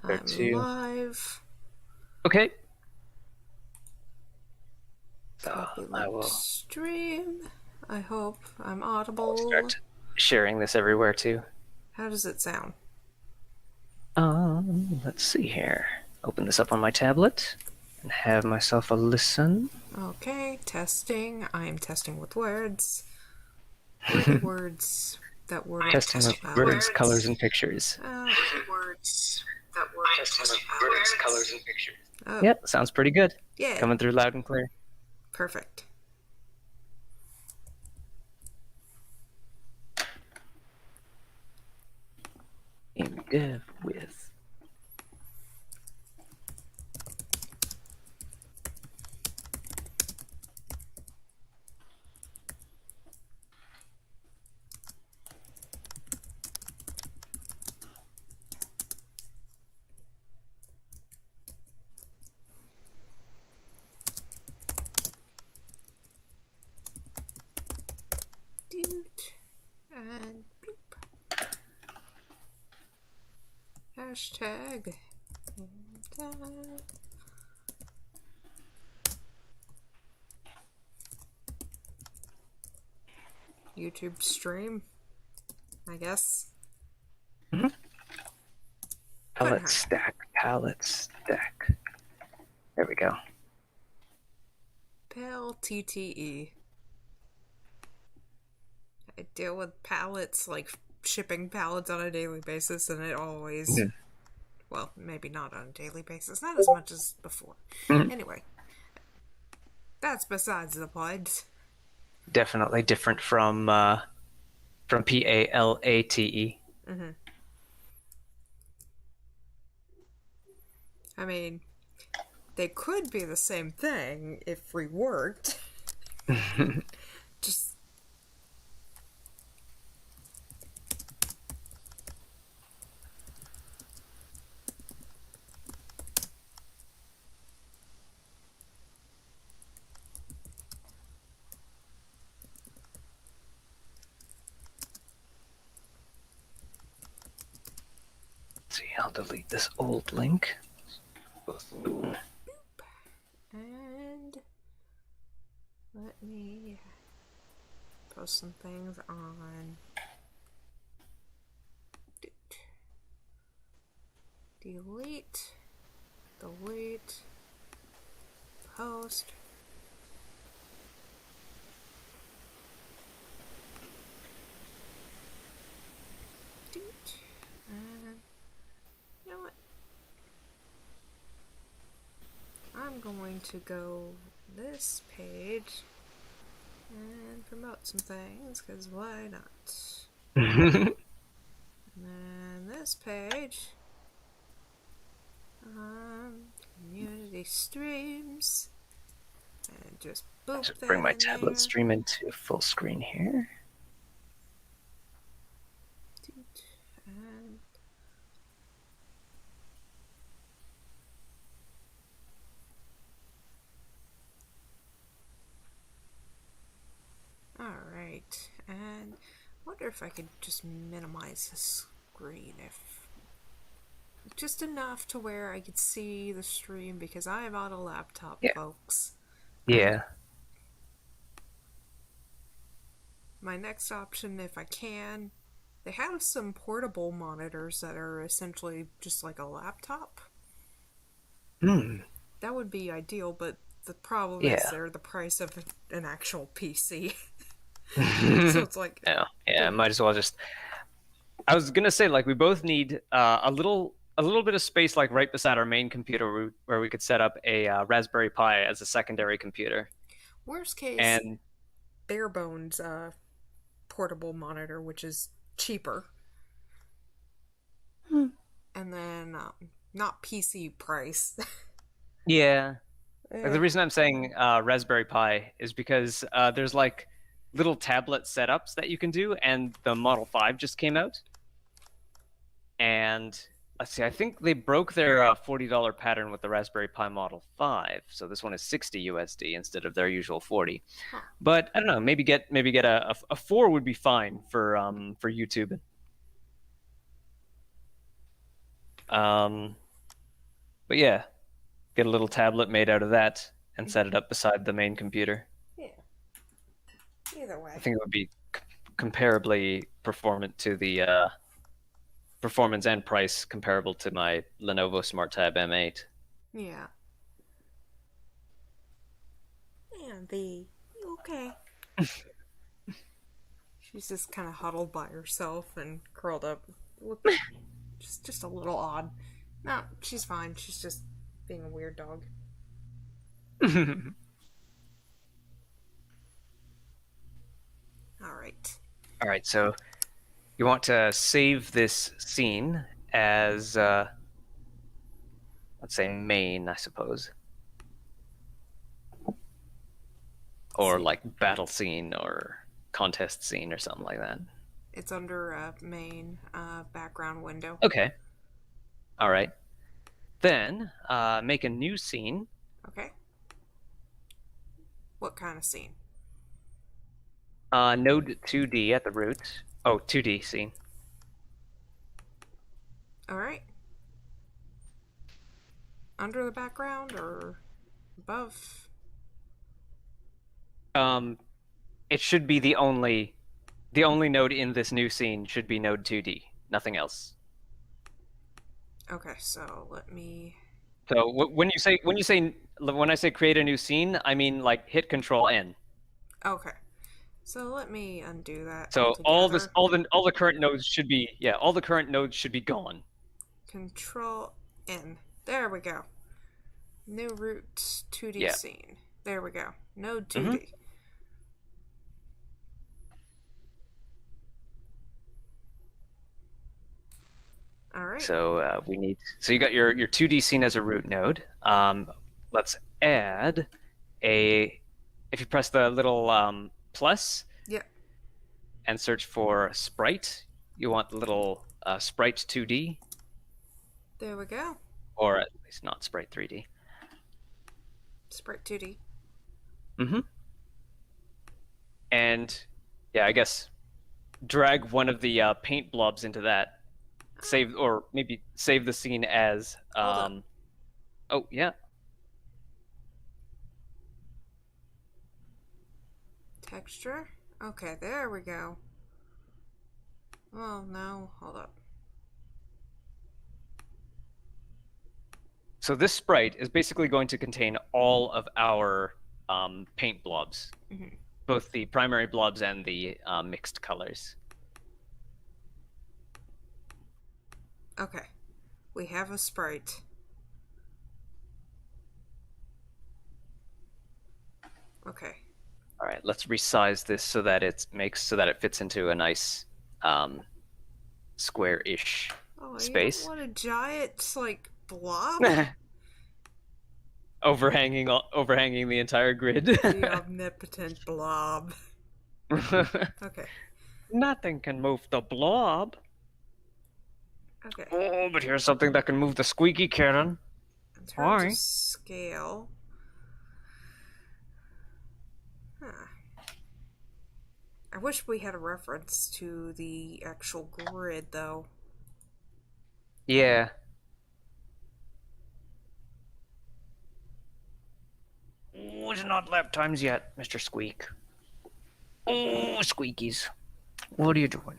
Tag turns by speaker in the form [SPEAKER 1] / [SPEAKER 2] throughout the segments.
[SPEAKER 1] Start
[SPEAKER 2] I'm
[SPEAKER 1] to.
[SPEAKER 2] live.
[SPEAKER 1] Okay. So
[SPEAKER 2] Copy
[SPEAKER 1] I
[SPEAKER 2] link to
[SPEAKER 1] will
[SPEAKER 2] stream. I hope I'm
[SPEAKER 1] start
[SPEAKER 2] audible.
[SPEAKER 1] sharing this everywhere too.
[SPEAKER 2] How does it sound?
[SPEAKER 1] Let's see here. Open this up on my tablet and have myself a listen.
[SPEAKER 2] Okay, testing. I'm testing with words. Wordy words that word
[SPEAKER 1] Testing with words, colors, and pictures.
[SPEAKER 2] words that
[SPEAKER 1] Testing with words, colors, and pictures.
[SPEAKER 2] Oh,
[SPEAKER 1] Yep, sounds pretty good.
[SPEAKER 2] yeah.
[SPEAKER 1] Coming through loud and clear.
[SPEAKER 2] Perfect.
[SPEAKER 1] Game dev with.
[SPEAKER 2] Dude. And beep. Hashtag. And, YouTube stream, I guess.
[SPEAKER 1] Mm-hmm. Palette stack. There we go.
[SPEAKER 2] Pale TTE. I deal with pallets, like shipping pallets on a daily basis, and it always.
[SPEAKER 1] Mm-hmm.
[SPEAKER 2] Well, maybe not on a daily basis, not as much as before.
[SPEAKER 1] Mm-hmm.
[SPEAKER 2] Anyway, that's besides the point.
[SPEAKER 1] Definitely different from PALATE.
[SPEAKER 2] Mm-hmm. I mean, they could be the same thing if reworked. Just.
[SPEAKER 1] See, I'll delete this old link.
[SPEAKER 2] And let me post some things on delete, post. And you know what? I'm going to go this page and promote some things, because why not? And then this page, community streams, and just boop
[SPEAKER 1] Just
[SPEAKER 2] that
[SPEAKER 1] bring my
[SPEAKER 2] in
[SPEAKER 1] tablet
[SPEAKER 2] there.
[SPEAKER 1] stream into full screen here.
[SPEAKER 2] And alright, and wonder if I could just minimize the screen, if just enough to where I could see the stream, because I am on a laptop,
[SPEAKER 1] Yeah.
[SPEAKER 2] folks.
[SPEAKER 1] Yeah.
[SPEAKER 2] My next option, if I can, they have some portable monitors that are essentially just like a laptop. That would be ideal, but the problem is they're the price of an actual PC. So it's like,
[SPEAKER 1] yeah, might as well just. I was gonna say, like, we both need a little bit of space, like right beside our main computer, where we could set up a Raspberry Pi as a secondary computer.
[SPEAKER 2] worst case,
[SPEAKER 1] And
[SPEAKER 2] bare bones portable monitor, which is cheaper. And then not PC price.
[SPEAKER 1] yeah, like, the reason I'm saying Raspberry Pi is because there's like little tablet setups that you can do, and the Model 5 just came out. And let's see, I think they broke their $40 pattern with the Raspberry Pi Model 5, so this one is 60 USD instead of their usual 40.
[SPEAKER 2] Huh.
[SPEAKER 1] But I don't know, maybe get a 4 would be fine for YouTube. But yeah, get a little tablet made out of that and set it up beside the main computer.
[SPEAKER 2] Yeah. Either
[SPEAKER 1] I
[SPEAKER 2] way.
[SPEAKER 1] think it would be comparably performant to the performance and price comparable to my Lenovo SmartTab M8.
[SPEAKER 2] Yeah. And the okay. She's just kind of huddled by herself and curled up. Looks just a little odd. No, she's fine. She's just being a weird dog. All right.
[SPEAKER 1] All right, so you want to save this scene as, let's say, main, I suppose, or
[SPEAKER 2] See.
[SPEAKER 1] like battle scene or contest scene or something like that.
[SPEAKER 2] It's under a main background window.
[SPEAKER 1] Okay. All right. Then make a new scene.
[SPEAKER 2] Okay. What kind of scene?
[SPEAKER 1] Node 2D at the root. Oh, 2D scene.
[SPEAKER 2] All right. Under the background or above?
[SPEAKER 1] Um, it should be the only node in this new scene should be node 2D, nothing else.
[SPEAKER 2] Okay, so let me.
[SPEAKER 1] So when I say create a new scene, I mean like hit Control N.
[SPEAKER 2] Okay, so let me undo that
[SPEAKER 1] So
[SPEAKER 2] altogether.
[SPEAKER 1] all the current nodes should be all the current nodes should be gone.
[SPEAKER 2] Control N. There we go. New root 2D
[SPEAKER 1] Yeah.
[SPEAKER 2] scene. There we go. Node
[SPEAKER 1] hmm
[SPEAKER 2] 2D. All right.
[SPEAKER 1] So so you got your 2D scene as a root node. Let's add a if you press the little plus
[SPEAKER 2] Yep.
[SPEAKER 1] and search for sprite, you want the little sprite 2D,
[SPEAKER 2] There we go.
[SPEAKER 1] or at least not sprite 3D.
[SPEAKER 2] Sprite 2D.
[SPEAKER 1] hmm And yeah, I guess drag one of the paint blobs into that. Save or maybe save the scene as
[SPEAKER 2] Hold up.
[SPEAKER 1] oh yeah.
[SPEAKER 2] Texture. Okay, there we go. Oh no, hold up.
[SPEAKER 1] So this sprite is basically going to contain all of our paint blobs,
[SPEAKER 2] Mhm.
[SPEAKER 1] both the primary blobs and the mixed colors.
[SPEAKER 2] Okay, we have a sprite. Okay.
[SPEAKER 1] All right, let's resize this so that it fits into a nice square-ish
[SPEAKER 2] Oh,
[SPEAKER 1] space.
[SPEAKER 2] you don't want a giant like blob?
[SPEAKER 1] overhanging the entire grid.
[SPEAKER 2] The omnipotent blob. Okay.
[SPEAKER 1] Nothing can move the blob.
[SPEAKER 2] Okay.
[SPEAKER 1] Oh, but here's something that can move the squeaky Karen.
[SPEAKER 2] In terms
[SPEAKER 1] Why?
[SPEAKER 2] of scale. Huh. I wish we had a reference to the actual grid though.
[SPEAKER 1] Yeah. Oh, it's not lap times yet, Mr. Squeak. Oh, squeakies. What are you doing?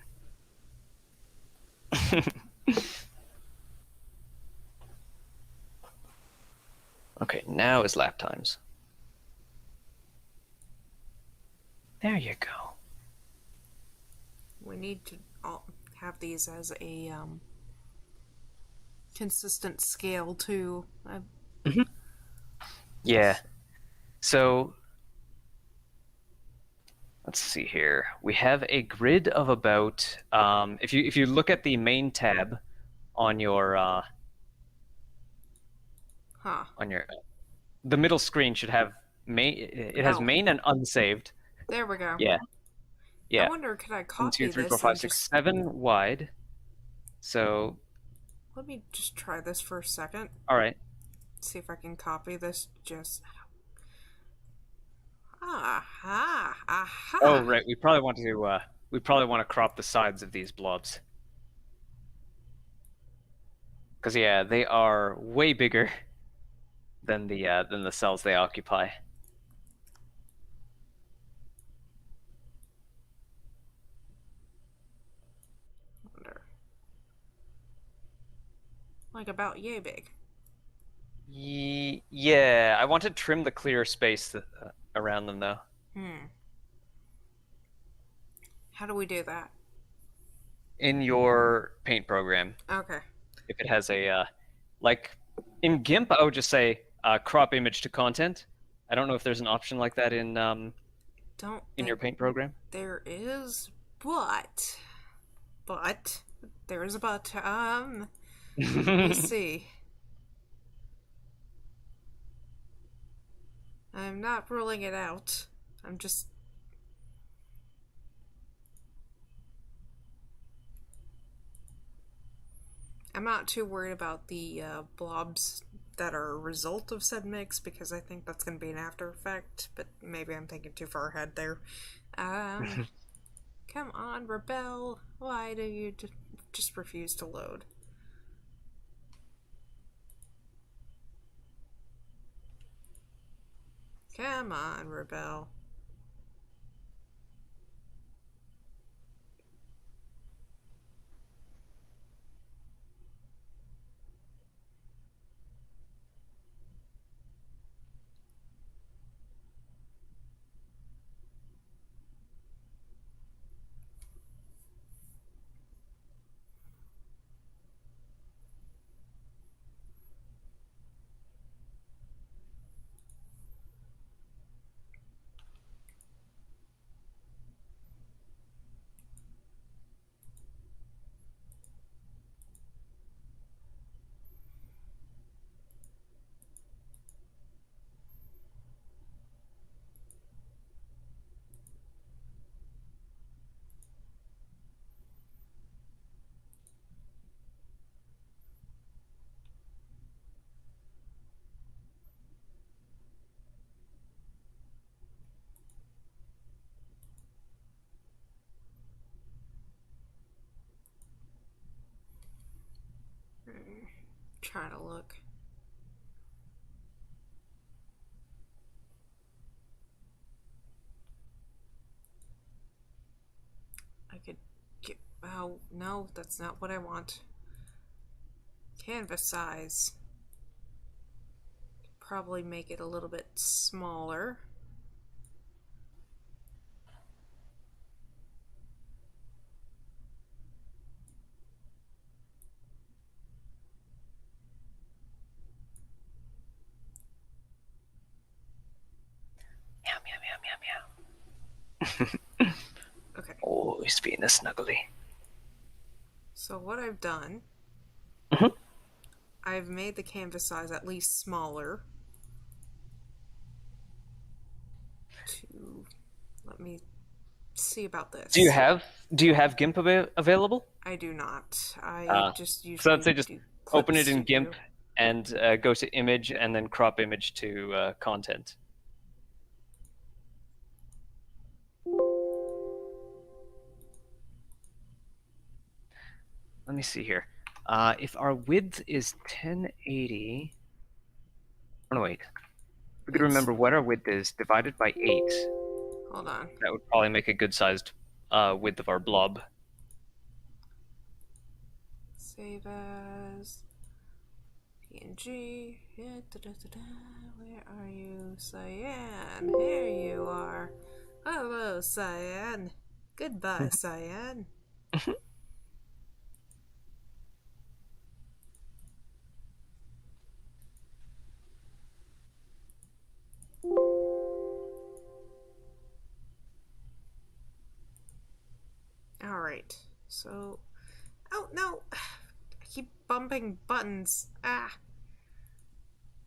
[SPEAKER 1] Okay, now is lap times. There you go.
[SPEAKER 2] We need to have these as a consistent scale too.
[SPEAKER 1] Yeah. So let's see here. We have a grid of about if you look at the main tab on your
[SPEAKER 2] Huh.
[SPEAKER 1] the middle screen should have main. It has
[SPEAKER 2] Oh.
[SPEAKER 1] main and unsaved.
[SPEAKER 2] There we go.
[SPEAKER 1] Yeah.
[SPEAKER 2] I
[SPEAKER 1] Yeah.
[SPEAKER 2] wonder, could I
[SPEAKER 1] 1,
[SPEAKER 2] copy
[SPEAKER 1] 2, 3,
[SPEAKER 2] this
[SPEAKER 1] 4, 5,
[SPEAKER 2] and
[SPEAKER 1] 6,
[SPEAKER 2] just
[SPEAKER 1] 7 wide. So
[SPEAKER 2] let me just try this for a second.
[SPEAKER 1] all right.
[SPEAKER 2] See if I can copy this. Just aha, aha.
[SPEAKER 1] Oh right. We probably want to crop the sides of these blobs. Because yeah, they are way bigger than the cells they occupy.
[SPEAKER 2] Wonder. Like about yay big.
[SPEAKER 1] Yeah, I want to trim the clear space around them though.
[SPEAKER 2] Hmm. How do we do that?
[SPEAKER 1] In your paint program,
[SPEAKER 2] Okay.
[SPEAKER 1] if it has a like in GIMP, I would just say crop image to content. I don't know if there's an option like that
[SPEAKER 2] Don't
[SPEAKER 1] in your
[SPEAKER 2] think
[SPEAKER 1] paint program.
[SPEAKER 2] there is, but there is a but. Let me see. I'm not ruling it out. I'm just. I'm not too worried about the blobs that are a result of said mix because I think that's going to be an after effect, but maybe I'm thinking too far ahead there. Um, Come on, Rebel. Why do you just refuse to load? Come on, Rebel. Trying to look. I could get. Oh, no, that's not what I want. Canvas size. Probably make it a little bit smaller.
[SPEAKER 1] Meow meow meow meow meow.
[SPEAKER 2] Okay,
[SPEAKER 1] Oh, he's being a snuggly.
[SPEAKER 2] so what I've done,
[SPEAKER 1] Mhm.
[SPEAKER 2] I've made the canvas size at least smaller to let me see about
[SPEAKER 1] Do you
[SPEAKER 2] this.
[SPEAKER 1] have do you have GIMP available?
[SPEAKER 2] I do not. I
[SPEAKER 1] Uh,
[SPEAKER 2] just
[SPEAKER 1] so I'd
[SPEAKER 2] usually
[SPEAKER 1] say just
[SPEAKER 2] do Clip
[SPEAKER 1] open it in GIMP
[SPEAKER 2] Studio.
[SPEAKER 1] and go to image and then crop image to content. Let me see here. If our width is 1080, oh no, wait. We could
[SPEAKER 2] It's
[SPEAKER 1] remember what our width is divided by 8.
[SPEAKER 2] hold on.
[SPEAKER 1] That would probably make a good sized width of our blob.
[SPEAKER 2] Save as PNG. Yeah, where are you, Cyan? Here you are. Hello, Cyan. Goodbye, Cyan. Alright, so. Oh, no! I keep bumping buttons. Ah,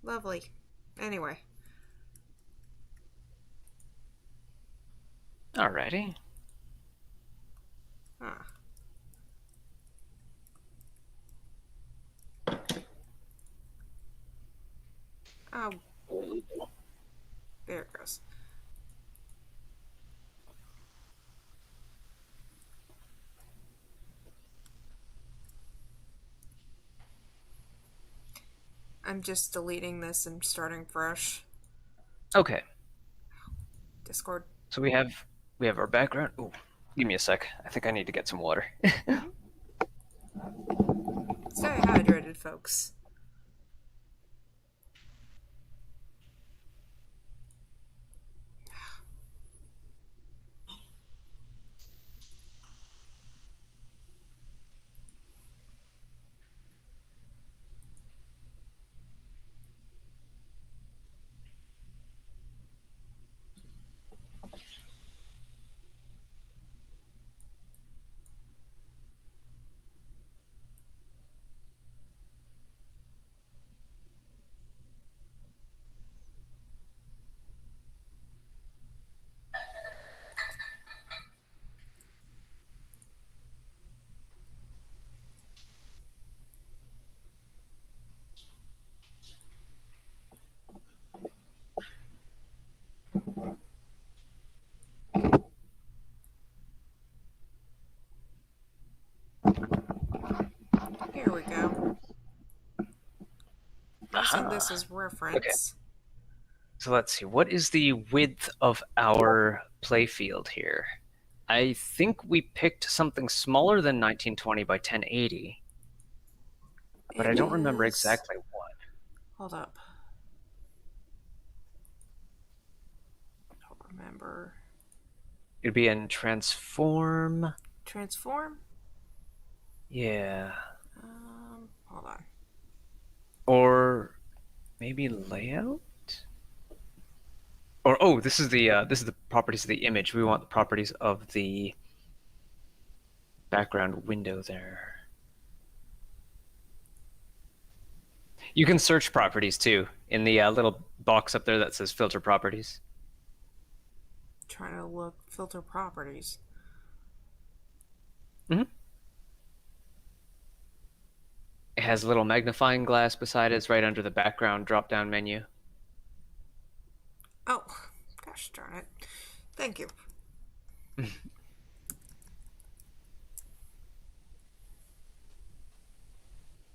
[SPEAKER 2] lovely. Anyway.
[SPEAKER 1] Alrighty.
[SPEAKER 2] Huh. Oh, there it goes. I'm just deleting this and starting fresh.
[SPEAKER 1] Okay.
[SPEAKER 2] Discord.
[SPEAKER 1] So we have our background. Oh, give me a sec. I think I need to get some water.
[SPEAKER 2] Mm-hmm. Stay hydrated, folks. Here we go. Using
[SPEAKER 1] Aha.
[SPEAKER 2] this as
[SPEAKER 1] Okay.
[SPEAKER 2] reference.
[SPEAKER 1] So let's see. What is the width of our playfield here? I think we picked something smaller than 1920 by 1080, but I
[SPEAKER 2] It
[SPEAKER 1] don't remember
[SPEAKER 2] is.
[SPEAKER 1] exactly what.
[SPEAKER 2] Hold up. Don't remember.
[SPEAKER 1] It'd be in transform.
[SPEAKER 2] Transform?
[SPEAKER 1] Yeah.
[SPEAKER 2] Hold on.
[SPEAKER 1] Or maybe layout? Or oh, this is the properties of the image. We want the properties of the background window there. You can search properties too in the little box up there that says filter properties.
[SPEAKER 2] Trying to look filter properties.
[SPEAKER 1] Hmm. It has a little magnifying glass beside it. It's right under the background drop-down menu.
[SPEAKER 2] Oh, gosh darn it. Thank you.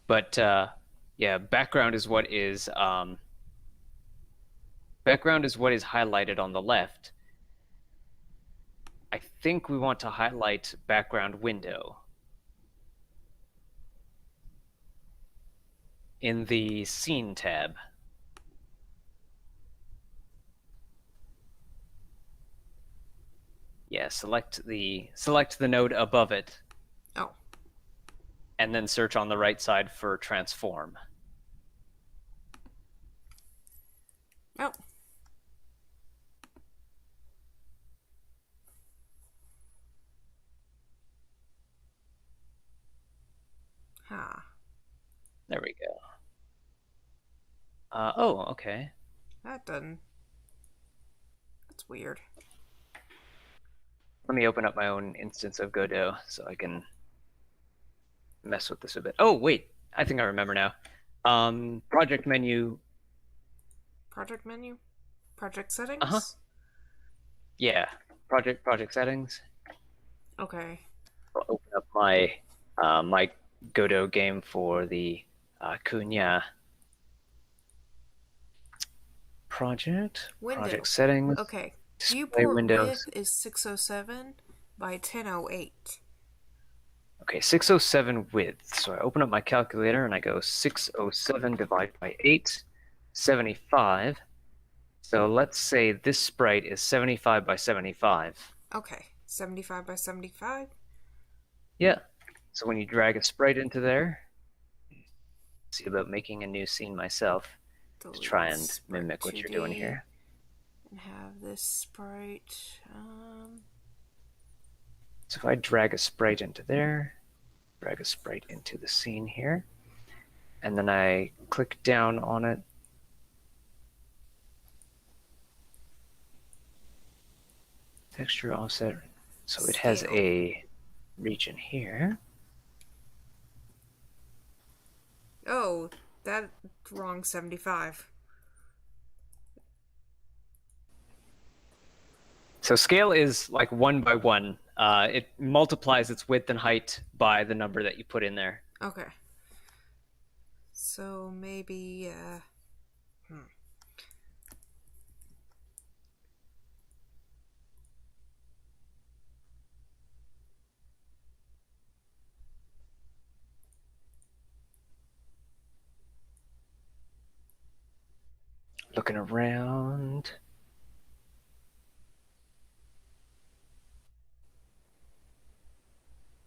[SPEAKER 1] But yeah, background is what is highlighted on the left. I think we want to highlight background window in the scene tab. Yeah, select the node above it
[SPEAKER 2] Oh.
[SPEAKER 1] and then search on the right side for transform.
[SPEAKER 2] Oh. Huh.
[SPEAKER 1] There we go. Oh, okay.
[SPEAKER 2] That doesn't. That's weird.
[SPEAKER 1] Let me open up my own instance of Godot so I can mess with this a bit. Oh, wait. I think I remember now. Project menu.
[SPEAKER 2] Project menu? Project
[SPEAKER 1] Uh-huh.
[SPEAKER 2] settings?
[SPEAKER 1] Yeah. Project settings.
[SPEAKER 2] Okay.
[SPEAKER 1] I'll open up my Godot game for the Kunya
[SPEAKER 2] Window.
[SPEAKER 1] project settings,
[SPEAKER 2] Okay.
[SPEAKER 1] display
[SPEAKER 2] Viewport
[SPEAKER 1] windows.
[SPEAKER 2] width is 607 by 1008.
[SPEAKER 1] Okay, 607 width. So I open up my calculator and I go 607 divided by 8, 75. So let's say this sprite is 75 by 75.
[SPEAKER 2] Okay. 75 by 75?
[SPEAKER 1] Yeah. So when you drag a sprite into there, see about making a new scene myself to try and
[SPEAKER 2] Sprite
[SPEAKER 1] mimic what you're
[SPEAKER 2] 2D.
[SPEAKER 1] doing here.
[SPEAKER 2] And have this sprite.
[SPEAKER 1] So if I drag a sprite into there, drag a sprite into the scene here, and then I click down on it, texture offset, so it has
[SPEAKER 2] Scale.
[SPEAKER 1] a region here.
[SPEAKER 2] Oh, that wrong 75.
[SPEAKER 1] So scale is like 1 by 1. It multiplies its width and height by the number that you put in there.
[SPEAKER 2] Okay. So maybe,
[SPEAKER 1] Looking around.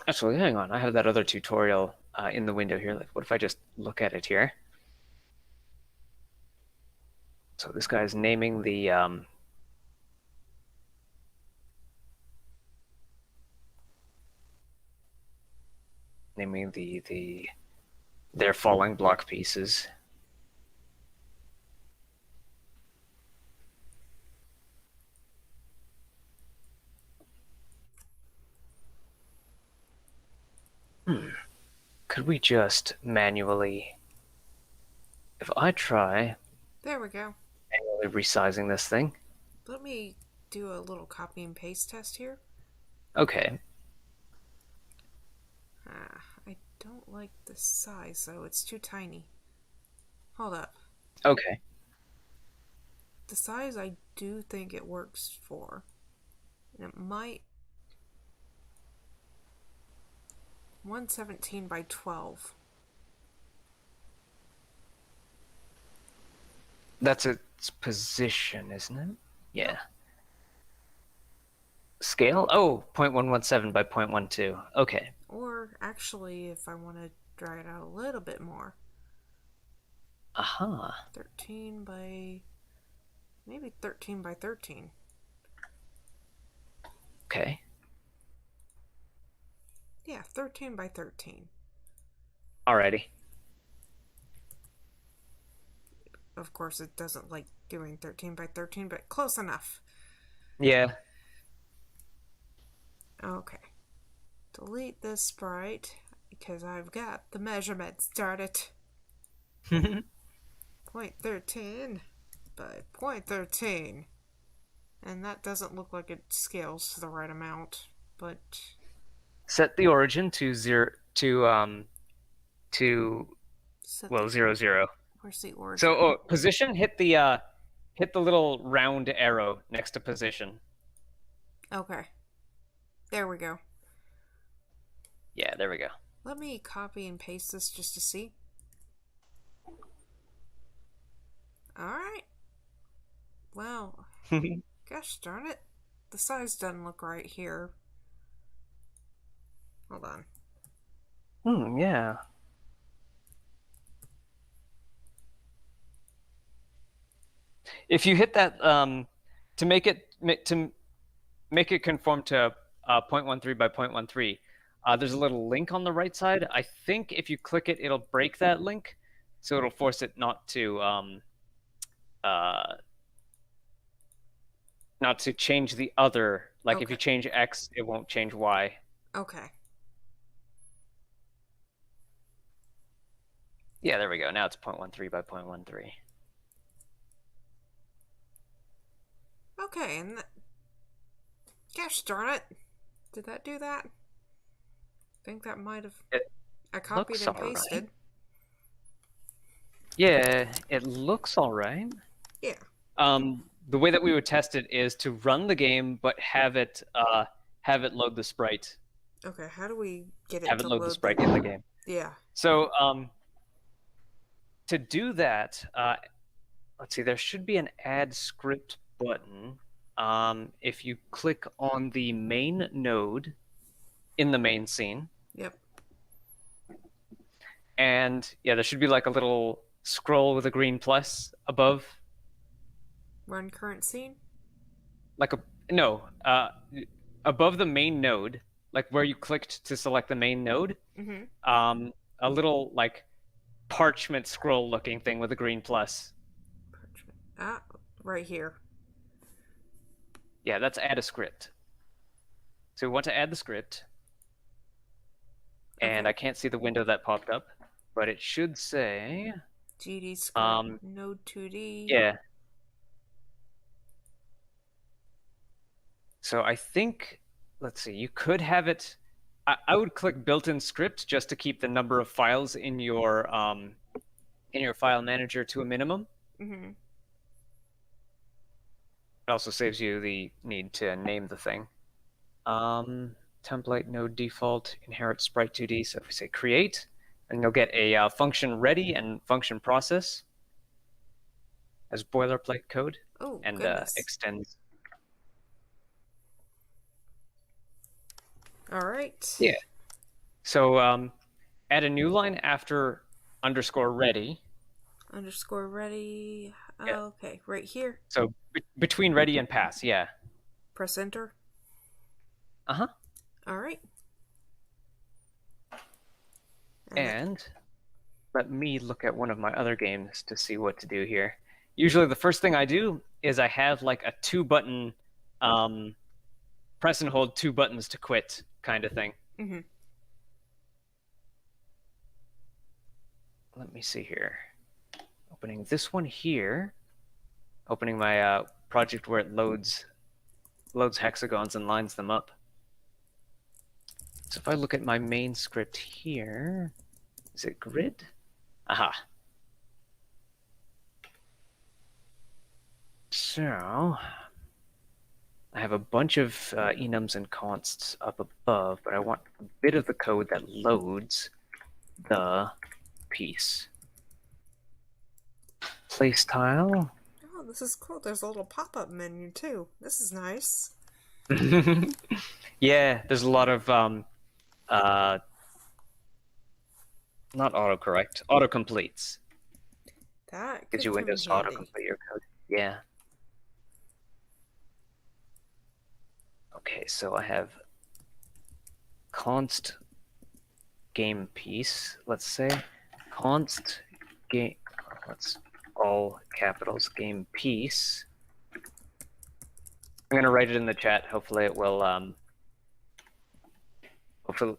[SPEAKER 1] Actually, hang on. I have that other tutorial in the window here. Like, what if I just look at it here? So this guy's naming the their falling block pieces. Could we just manually, if I try
[SPEAKER 2] there we go.
[SPEAKER 1] manually resizing this thing?
[SPEAKER 2] Let me do a little copy and paste test here.
[SPEAKER 1] Okay.
[SPEAKER 2] I don't like the size though, it's too tiny. Hold up.
[SPEAKER 1] Okay.
[SPEAKER 2] The size I do think it works for. And it might 117 by 12.
[SPEAKER 1] That's its position, isn't it? Yeah.
[SPEAKER 2] Yep.
[SPEAKER 1] Scale? Oh, 0.117 by 0.12. Okay.
[SPEAKER 2] Or actually, if I want to dry it out a little bit more,
[SPEAKER 1] Aha.
[SPEAKER 2] 13 by maybe 13 by 13.
[SPEAKER 1] Okay.
[SPEAKER 2] Yeah, 13 by 13.
[SPEAKER 1] Alrighty.
[SPEAKER 2] Of course, it doesn't like doing 13 by 13, but close enough.
[SPEAKER 1] Yeah.
[SPEAKER 2] Okay. Delete this sprite because I've got the measurement started. 0.13 by 0.13. And that doesn't look like it scales to the right amount, but
[SPEAKER 1] Set the origin to
[SPEAKER 2] set
[SPEAKER 1] well,
[SPEAKER 2] the,
[SPEAKER 1] 0, 0.
[SPEAKER 2] where's the origin?
[SPEAKER 1] So position, hit the little round arrow next to position.
[SPEAKER 2] Okay. There we go.
[SPEAKER 1] Yeah, there we go.
[SPEAKER 2] Let me copy and paste this just to see. Alright. Well, gosh darn it. The size doesn't look right here. Hold on.
[SPEAKER 1] Yeah. If you hit that to make it conform to 0.13 by 0.13, there's a little link on the right side. I think if you click it, it'll break that link, so it'll force it not to change the other. Like if
[SPEAKER 2] Okay.
[SPEAKER 1] you change X, it won't change Y.
[SPEAKER 2] Okay.
[SPEAKER 1] Yeah, there we go. Now it's 0.13 by 0.13.
[SPEAKER 2] Okay, and gosh darn it. Did that do that? I think that might have. I copied
[SPEAKER 1] looks
[SPEAKER 2] and
[SPEAKER 1] alright.
[SPEAKER 2] pasted.
[SPEAKER 1] Yeah, it looks all right.
[SPEAKER 2] Yeah.
[SPEAKER 1] The way that we would test it is to run the game, but have it load the sprite.
[SPEAKER 2] Okay, how do we get it
[SPEAKER 1] Have
[SPEAKER 2] to
[SPEAKER 1] it load the
[SPEAKER 2] load
[SPEAKER 1] sprite in the game.
[SPEAKER 2] Yeah.
[SPEAKER 1] So to do that, let's see, there should be an add script button. If you click on the main node in the main scene,
[SPEAKER 2] Yep.
[SPEAKER 1] and yeah, there should be like a little scroll with a green plus above,
[SPEAKER 2] Run current scene?
[SPEAKER 1] like above the main node, like where you clicked to select the main node.
[SPEAKER 2] Mm-hmm.
[SPEAKER 1] A little like parchment scroll looking thing with a green plus.
[SPEAKER 2] Parchment. Ah, right here.
[SPEAKER 1] Yeah, that's add a script. So we want to add the script. And
[SPEAKER 2] Okay.
[SPEAKER 1] I can't see the window that popped up, but it should say
[SPEAKER 2] GD script node 2D.
[SPEAKER 1] yeah. So I think, let's see, you could have it. I would click built-in script just to keep the number of files in your in your file manager to a minimum.
[SPEAKER 2] Mm-hmm.
[SPEAKER 1] It also saves you the need to name the thing. Template node default inherit sprite 2D. So if we say create, and you'll get a function ready and function process as boilerplate code,
[SPEAKER 2] Oh,
[SPEAKER 1] and
[SPEAKER 2] goodness.
[SPEAKER 1] extends.
[SPEAKER 2] All right.
[SPEAKER 1] Yeah. So add a new line after underscore ready.
[SPEAKER 2] Underscore ready.
[SPEAKER 1] Yeah.
[SPEAKER 2] Okay, right here.
[SPEAKER 1] So between ready and pass. Yeah.
[SPEAKER 2] Press enter.
[SPEAKER 1] Uh-huh.
[SPEAKER 2] All right.
[SPEAKER 1] And let me look at one of my other games to see what to do here. Usually the first thing I do is I have like a 2-button press and hold 2 buttons to quit kind of thing.
[SPEAKER 2] Mm-hmm.
[SPEAKER 1] Let me see here. Opening this one here. Opening my project where it loads hexagons and lines them up. So if I look at my main script here, is it grid? Aha. So I have a bunch of enums and consts up above, but I want a bit of the code that loads the piece. Place tile.
[SPEAKER 2] Oh, this is cool. There's a little pop-up menu too. This is nice.
[SPEAKER 1] Yeah, there's a lot of not autocorrect, autocompletes.
[SPEAKER 2] That
[SPEAKER 1] Gives
[SPEAKER 2] could
[SPEAKER 1] you
[SPEAKER 2] come in
[SPEAKER 1] Windows to
[SPEAKER 2] handy.
[SPEAKER 1] autocomplete your code. Yeah. Okay, so I have const game piece, let's say. Const game, let's all capitals game piece. I'm gonna write it in the chat. Hopefully it will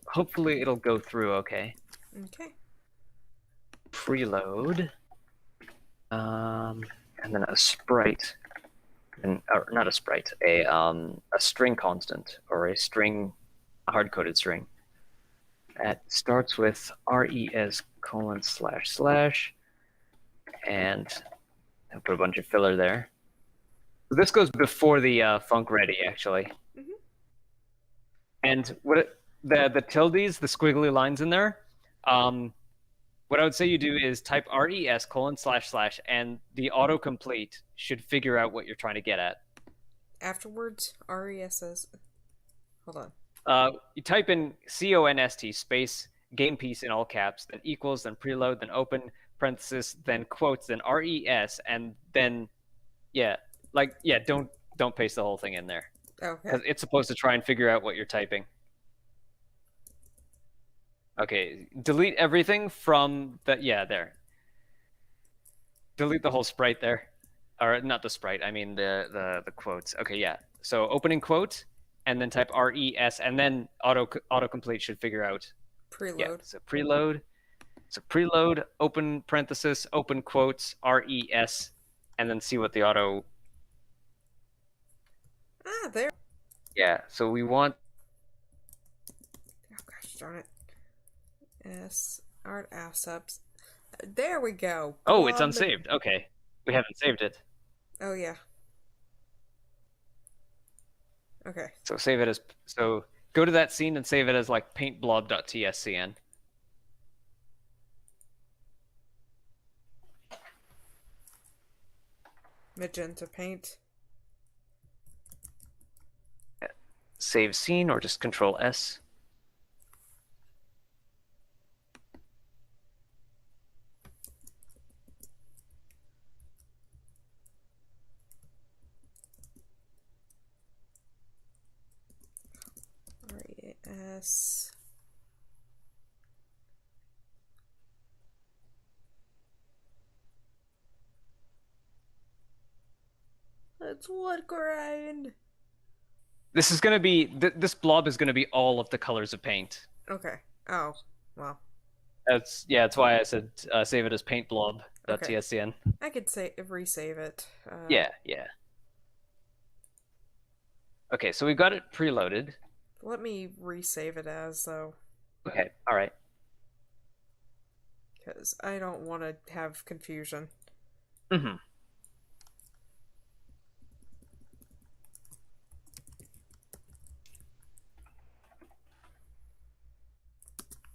[SPEAKER 1] hopefully it'll go through okay.
[SPEAKER 2] Okay.
[SPEAKER 1] Preload. And then a sprite, and or not a sprite, a string constant or a string, a hard-coded string that starts with res : / and I'll put a bunch of filler there. So this goes before the func ready actually.
[SPEAKER 2] Mm-hmm.
[SPEAKER 1] And the tildes, the squiggly lines in there, what I would say you do is type res : / and the autocomplete should figure out what you're trying to get at.
[SPEAKER 2] Afterwards, RESS. Hold on.
[SPEAKER 1] You type in const space game piece in all caps, then equals, then preload, then open parenthesis, then quotes, then res, and then don't paste the whole thing in there
[SPEAKER 2] Okay.
[SPEAKER 1] because it's supposed to try and figure out what you're typing. Okay, delete everything from the there. Delete the whole sprite there, or not the sprite. I mean the quotes. Okay, yeah. So opening quote, and then type res, and then autocomplete should figure out.
[SPEAKER 2] Preload.
[SPEAKER 1] Yeah. So preload. So preload, open parenthesis, open quotes, res, and then see what the auto.
[SPEAKER 2] Ah, there.
[SPEAKER 1] Yeah. So we want.
[SPEAKER 2] Oh gosh darn it. Art assups. There we go.
[SPEAKER 1] Oh, it's unsaved. Okay, we haven't saved it.
[SPEAKER 2] Oh yeah. Okay.
[SPEAKER 1] So save it as go to that scene and save it as like paintblob.tscn.
[SPEAKER 2] Magenta paint.
[SPEAKER 1] Save scene or just Control S.
[SPEAKER 2] RES. That's wood grain.
[SPEAKER 1] This is going to be this blob is going to be all of the colors of paint.
[SPEAKER 2] Okay. Oh, well.
[SPEAKER 1] That's why I said save it as paintblob.tscn.
[SPEAKER 2] Okay. I could say resave it.
[SPEAKER 1] Yeah. Okay, so we've got it preloaded.
[SPEAKER 2] Let me resave it as though.
[SPEAKER 1] Okay, all right.
[SPEAKER 2] Because I don't want to have confusion.
[SPEAKER 1] Mm-hmm.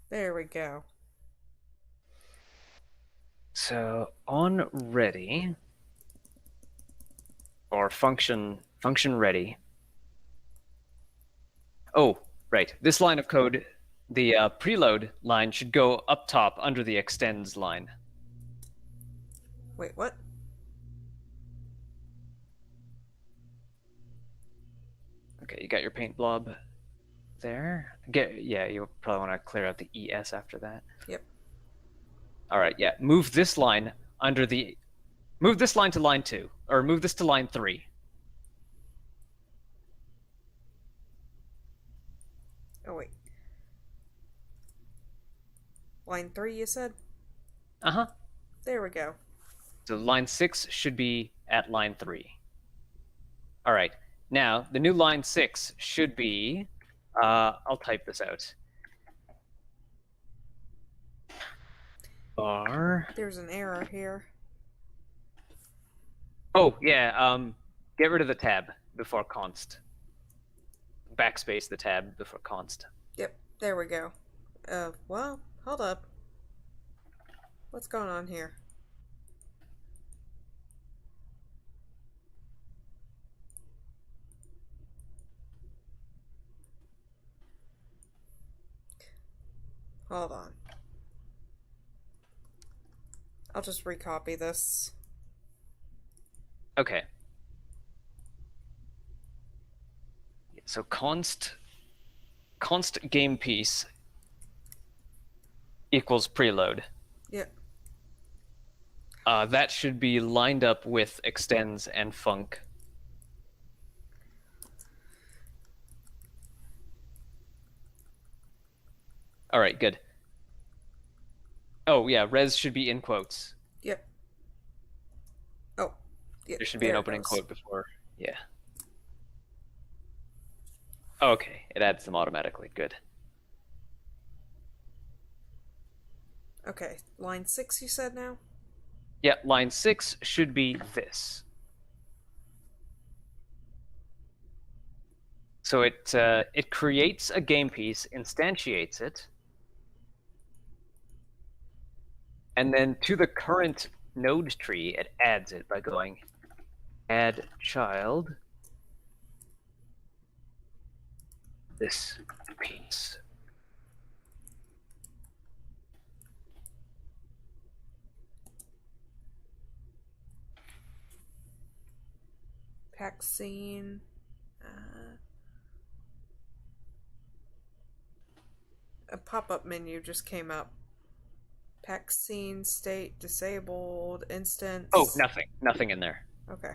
[SPEAKER 2] There we go.
[SPEAKER 1] So on ready, or function ready. Oh, right. This line of code, the preload line should go up top under the extends line.
[SPEAKER 2] Wait, what?
[SPEAKER 1] Okay, you got your paint blob there. Yeah, you'll probably want to clear out the ES after that.
[SPEAKER 2] Yep.
[SPEAKER 1] All right, yeah. Move this line to line 2, or move this to line 3.
[SPEAKER 2] Oh, wait. Line 3, you said?
[SPEAKER 1] Uh-huh.
[SPEAKER 2] There we go.
[SPEAKER 1] So line 6 should be at line 3. All right. Now, the new line 6 should be, I'll type this out. Bar.
[SPEAKER 2] There's an error here.
[SPEAKER 1] Oh, yeah, get rid of the tab before const. Backspace the tab before const.
[SPEAKER 2] Yep, there we go. Well, hold up. What's going on here? Hold on. I'll just recopy this.
[SPEAKER 1] Okay. So const game piece equals preload.
[SPEAKER 2] Yep.
[SPEAKER 1] That should be lined up with extends and func. All right, good. Oh, yeah, res should be in quotes.
[SPEAKER 2] Yep. Oh, yeah.
[SPEAKER 1] There should be an opening quote before. Yeah. Okay, it adds them automatically. Good.
[SPEAKER 2] Okay, line 6 you said now?
[SPEAKER 1] Yeah, line 6 should be this. So it creates a game piece, instantiates it, and then to the current node tree, it adds it by going add child this piece.
[SPEAKER 2] Pack scene. A pop-up menu just came up. Pack scene, state, disabled, instance.
[SPEAKER 1] Oh, nothing in there.
[SPEAKER 2] Okay.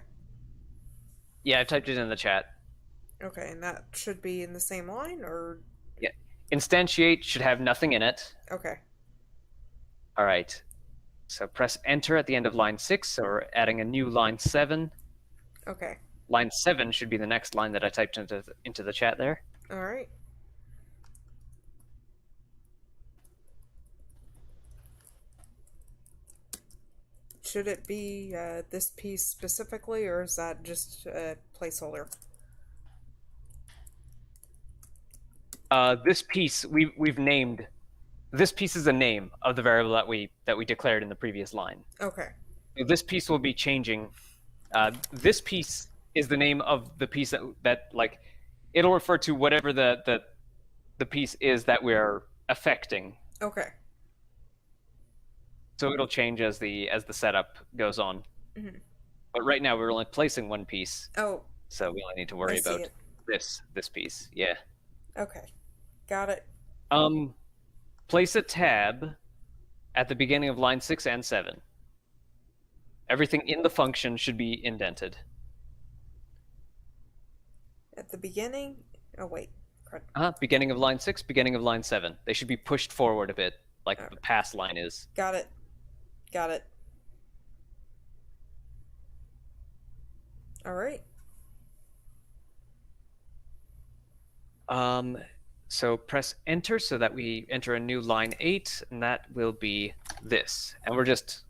[SPEAKER 1] Yeah, I typed it in the chat.
[SPEAKER 2] Okay, and that should be in the same line, or?
[SPEAKER 1] Yeah, instantiate should have nothing in it.
[SPEAKER 2] Okay.
[SPEAKER 1] All right. So press enter at the end of line 6, so we're adding a new line 7.
[SPEAKER 2] Okay.
[SPEAKER 1] Line 7 should be the next line that I typed into the chat there.
[SPEAKER 2] All right. Should it be this piece specifically, or is that just a placeholder?
[SPEAKER 1] This piece we've named. This piece is a name of the variable that we declared in the previous line.
[SPEAKER 2] Okay.
[SPEAKER 1] This piece will be changing. This piece is the name of the piece that like it'll refer to whatever the piece is that we're affecting.
[SPEAKER 2] Okay.
[SPEAKER 1] So it'll change as the setup goes on.
[SPEAKER 2] Mm-hmm.
[SPEAKER 1] But right now we're only placing one piece.
[SPEAKER 2] Oh.
[SPEAKER 1] So we only need to worry about this piece. Yeah.
[SPEAKER 2] Okay. Got it.
[SPEAKER 1] Place a tab at the beginning of line 6 and 7. Everything in the function should be indented.
[SPEAKER 2] At the beginning? Oh, wait.
[SPEAKER 1] Beginning of line 6, beginning of line 7. They should be pushed forward a bit, like the past line is.
[SPEAKER 2] Got it. Got it. All right.
[SPEAKER 1] So press enter so that we enter a new line 8, and that will be this, and we're just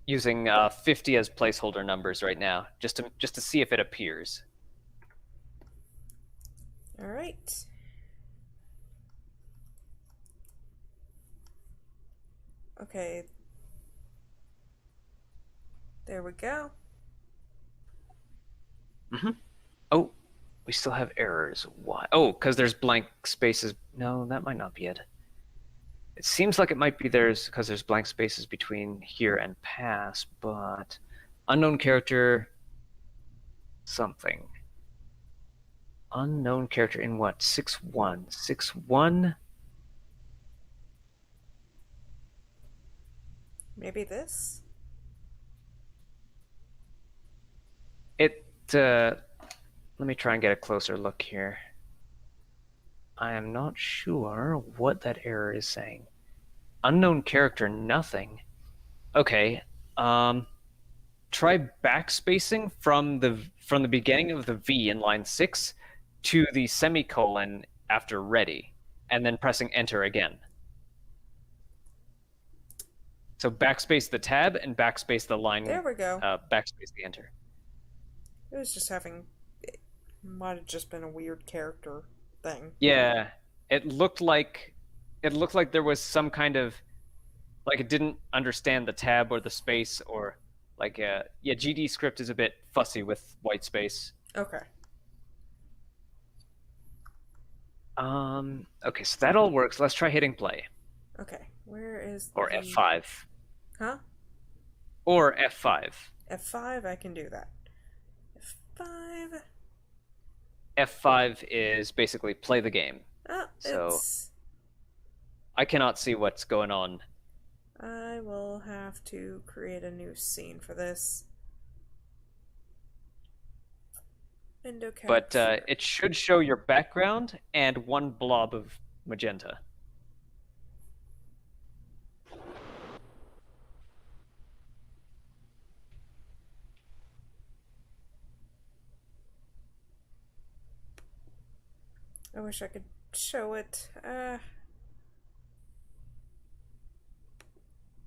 [SPEAKER 1] using 50 as placeholder numbers right now, just to see if it appears.
[SPEAKER 2] All right. Okay. There we go.
[SPEAKER 1] Mm-hmm. Oh, we still have errors. Why? Oh, because there's blank spaces. No, that might not be it. It seems like it might be because there's blank spaces between here and pass, but unknown character something. Unknown character in what? 6-1. 6-1?
[SPEAKER 2] Maybe this?
[SPEAKER 1] Let me try and get a closer look here. I am not sure what that error is saying. Unknown character, nothing. Okay. Try backspacing from the beginning of the V in line 6 to the semicolon after ready, and then pressing enter again. So backspace the tab and backspace the line.
[SPEAKER 2] There we go.
[SPEAKER 1] Backspace the enter.
[SPEAKER 2] It was just having. It might have just been a weird character thing.
[SPEAKER 1] Yeah, it looked like there was some kind of like it didn't understand the tab or the space or like yeah, GD script is a bit fussy with white space.
[SPEAKER 2] Okay.
[SPEAKER 1] Okay, so that all works. Let's try hitting play.
[SPEAKER 2] Okay. Where is
[SPEAKER 1] Or
[SPEAKER 2] the...
[SPEAKER 1] F5.
[SPEAKER 2] Huh?
[SPEAKER 1] Or F5.
[SPEAKER 2] F5, I can do that. F5.
[SPEAKER 1] F5 is basically play the game.
[SPEAKER 2] Oh,
[SPEAKER 1] So-
[SPEAKER 2] it's...
[SPEAKER 1] I cannot see what's going on.
[SPEAKER 2] I will have to create a new scene for this. Window
[SPEAKER 1] But
[SPEAKER 2] capture.
[SPEAKER 1] it should show your background and one blob of magenta.
[SPEAKER 2] I wish I could show it.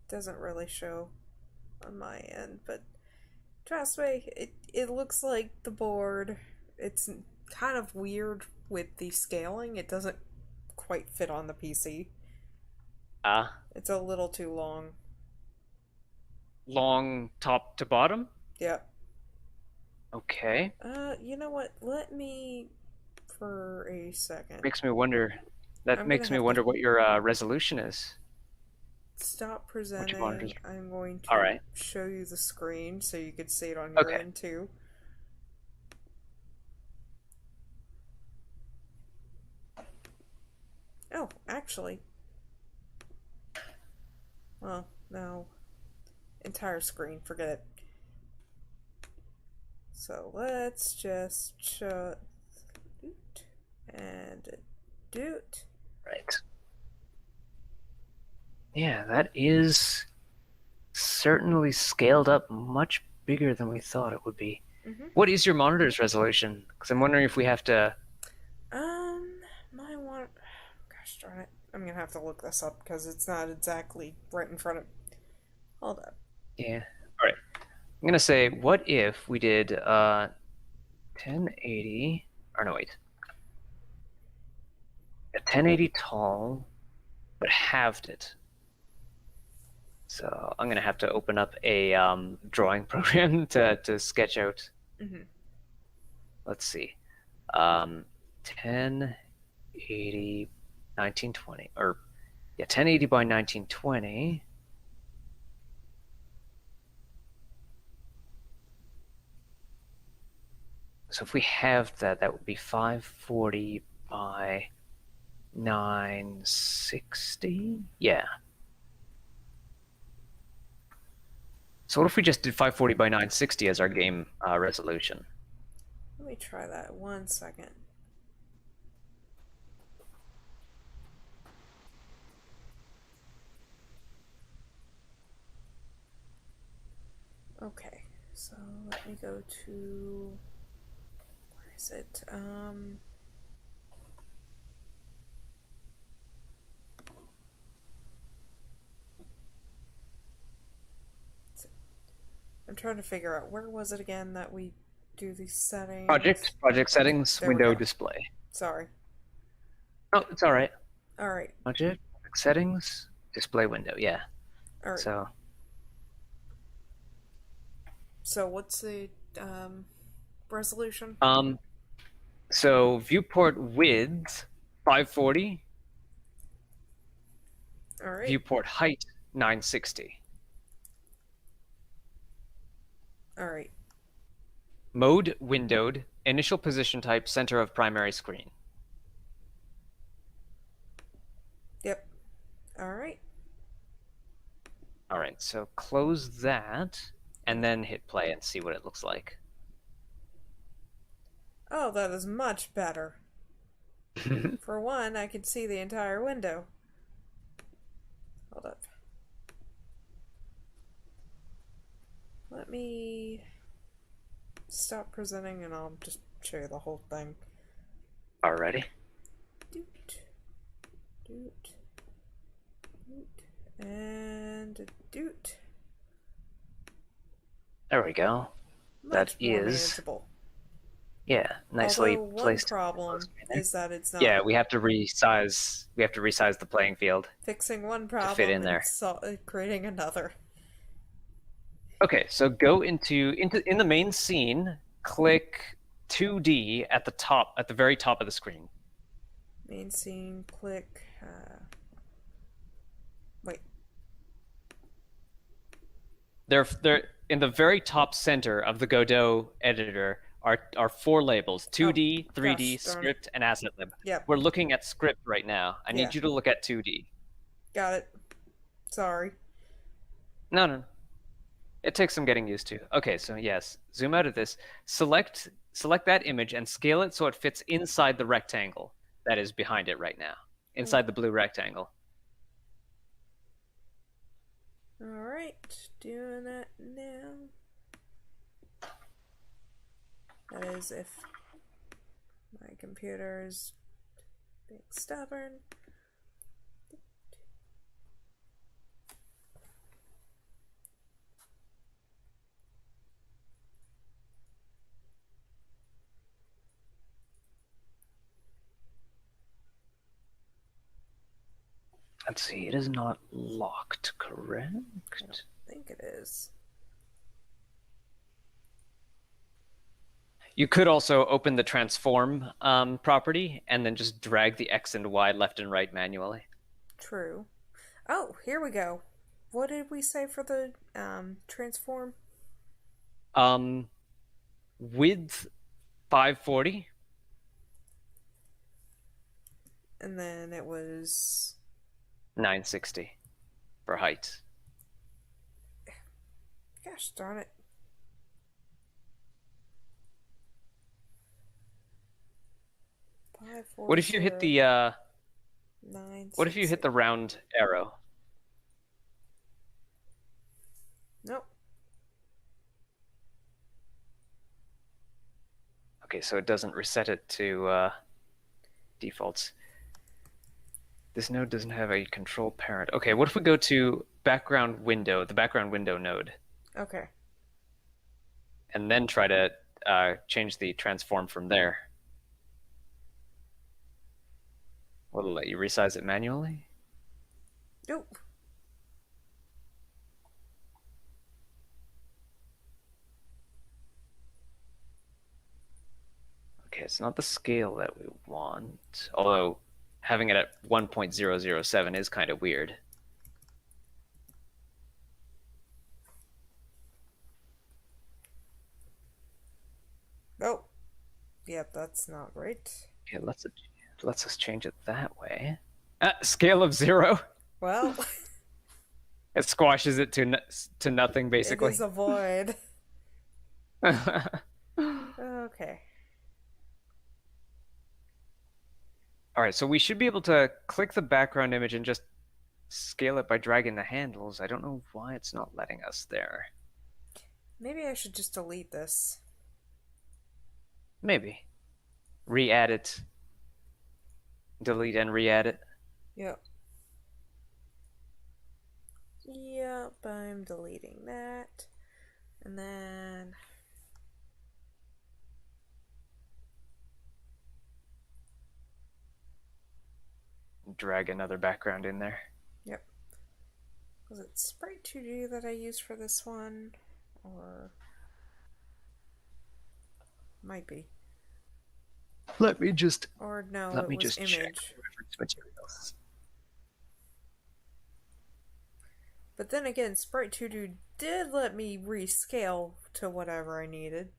[SPEAKER 2] Doesn't really show on my end, but trust me, it looks like the board. It's kind of weird with the scaling. It doesn't quite fit on the PC.
[SPEAKER 1] Ah,
[SPEAKER 2] It's a little too long.
[SPEAKER 1] long top to bottom?
[SPEAKER 2] Yep.
[SPEAKER 1] Okay.
[SPEAKER 2] You know what? Let me for a second.
[SPEAKER 1] Makes me wonder. That
[SPEAKER 2] I'm
[SPEAKER 1] makes
[SPEAKER 2] gonna
[SPEAKER 1] me
[SPEAKER 2] have
[SPEAKER 1] wonder
[SPEAKER 2] to
[SPEAKER 1] what your resolution is.
[SPEAKER 2] stop
[SPEAKER 1] What you wanted
[SPEAKER 2] presenting.
[SPEAKER 1] to-
[SPEAKER 2] I'm going to
[SPEAKER 1] All right.
[SPEAKER 2] show you the screen so you could see it on your
[SPEAKER 1] Okay.
[SPEAKER 2] end too. Oh, actually. Well, no. Entire screen, forget it. So let's just show and doot.
[SPEAKER 1] Right. Yeah, that is certainly scaled up much bigger than we thought it would be.
[SPEAKER 2] Mm-hmm.
[SPEAKER 1] What is your monitor's resolution? Because I'm wondering if we have to.
[SPEAKER 2] My one. Gosh darn it! I'm gonna have to look this up because it's not exactly right in front of. Hold up.
[SPEAKER 1] Yeah. All right. I'm gonna say, what if we did 1080? Or no, wait. A 1080 tall, but halved it. So I'm gonna have to open up a drawing program to sketch out.
[SPEAKER 2] Mm-hmm.
[SPEAKER 1] Let's see. 1080 1920 or yeah, 1080 by 1920. So if we have that, that would be 540 by 960. Yeah. So what if we just did 540 by 960 as our game resolution?
[SPEAKER 2] Let me try that 1 second. Okay, so let me go to where is it? I'm trying to figure out where was it again that we do these settings.
[SPEAKER 1] Project settings,
[SPEAKER 2] There we
[SPEAKER 1] window
[SPEAKER 2] go.
[SPEAKER 1] display.
[SPEAKER 2] Sorry.
[SPEAKER 1] Oh, it's all right.
[SPEAKER 2] All right.
[SPEAKER 1] Project settings, display window. Yeah.
[SPEAKER 2] All right.
[SPEAKER 1] So
[SPEAKER 2] So what's the resolution?
[SPEAKER 1] so viewport width 540,
[SPEAKER 2] All right.
[SPEAKER 1] viewport height 960.
[SPEAKER 2] All right.
[SPEAKER 1] Mode windowed, initial position type center of primary screen.
[SPEAKER 2] Yep. All right.
[SPEAKER 1] All right, so close that and then hit play and see what it looks like.
[SPEAKER 2] Oh, that is much better. For one, I can see the entire window. Hold up. Let me stop presenting and I'll just show you the whole thing.
[SPEAKER 1] Alrighty.
[SPEAKER 2] Doot, doot, doot, and doot.
[SPEAKER 1] There we go.
[SPEAKER 2] Much
[SPEAKER 1] That
[SPEAKER 2] more
[SPEAKER 1] is-
[SPEAKER 2] manageable.
[SPEAKER 1] Yeah, nicely
[SPEAKER 2] Although one
[SPEAKER 1] placed.
[SPEAKER 2] problem is that it's not
[SPEAKER 1] Yeah, we have to resize. We have to resize the playing field.
[SPEAKER 2] fixing one problem
[SPEAKER 1] fit in
[SPEAKER 2] and
[SPEAKER 1] there.
[SPEAKER 2] creating another.
[SPEAKER 1] Okay, so go in the main scene. Click 2D at the very top of the screen.
[SPEAKER 2] Main scene, click. Wait.
[SPEAKER 1] They're in the very top center of the Godot editor are four labels: 2D, 3D,
[SPEAKER 2] gosh darn it.
[SPEAKER 1] script, and asset lib.
[SPEAKER 2] Yep.
[SPEAKER 1] We're looking at script right now. I
[SPEAKER 2] Yeah.
[SPEAKER 1] need you to look at 2D.
[SPEAKER 2] Got it. Sorry.
[SPEAKER 1] No. It takes some getting used to. Okay, so yes, zoom out of this. Select that image and scale it so it fits inside the rectangle that is behind it right now. Inside the blue rectangle.
[SPEAKER 2] Alright, doing that now. That is if my computer is being stubborn.
[SPEAKER 1] Let's see, it is not locked, correct?
[SPEAKER 2] I think it is.
[SPEAKER 1] You could also open the transform property and then just drag the X and Y left and right manually.
[SPEAKER 2] True. Oh, here we go. What did we say for the transform?
[SPEAKER 1] Width 540.
[SPEAKER 2] And then it was
[SPEAKER 1] 960 for height.
[SPEAKER 2] gosh darn it.
[SPEAKER 1] What if you hit the what if you hit the round arrow?
[SPEAKER 2] Nope.
[SPEAKER 1] Okay, so it doesn't reset it to defaults. This node doesn't have a control parent. Okay, what if we go to background window, the background window node,
[SPEAKER 2] Okay.
[SPEAKER 1] and then try to change the transform from there? Will it let you resize it manually?
[SPEAKER 2] Nope.
[SPEAKER 1] Okay, it's not the scale that we want, although having it at 1.007 is kind of weird.
[SPEAKER 2] Nope. Yep, that's not right.
[SPEAKER 1] Okay, let's us change it that way. Scale of 0.
[SPEAKER 2] Well,
[SPEAKER 1] It squashes it to nothing
[SPEAKER 2] it
[SPEAKER 1] basically.
[SPEAKER 2] is a void. Okay.
[SPEAKER 1] All right, so we should be able to click the background image and just scale it by dragging the handles. I don't know why it's not letting us there.
[SPEAKER 2] Maybe I should just delete this.
[SPEAKER 1] Maybe. Re-add it. Delete and re-add it.
[SPEAKER 2] Yep. Yep, I'm deleting that. And then
[SPEAKER 1] Drag another background in there.
[SPEAKER 2] yep. Was it Sprite 2D that I used for this one? Or might be.
[SPEAKER 1] Let me just
[SPEAKER 2] Or no,
[SPEAKER 1] let
[SPEAKER 2] it
[SPEAKER 1] me
[SPEAKER 2] was
[SPEAKER 1] just check
[SPEAKER 2] Image.
[SPEAKER 1] reference materials.
[SPEAKER 2] But then again, Sprite 2D did let me rescale to whatever I needed.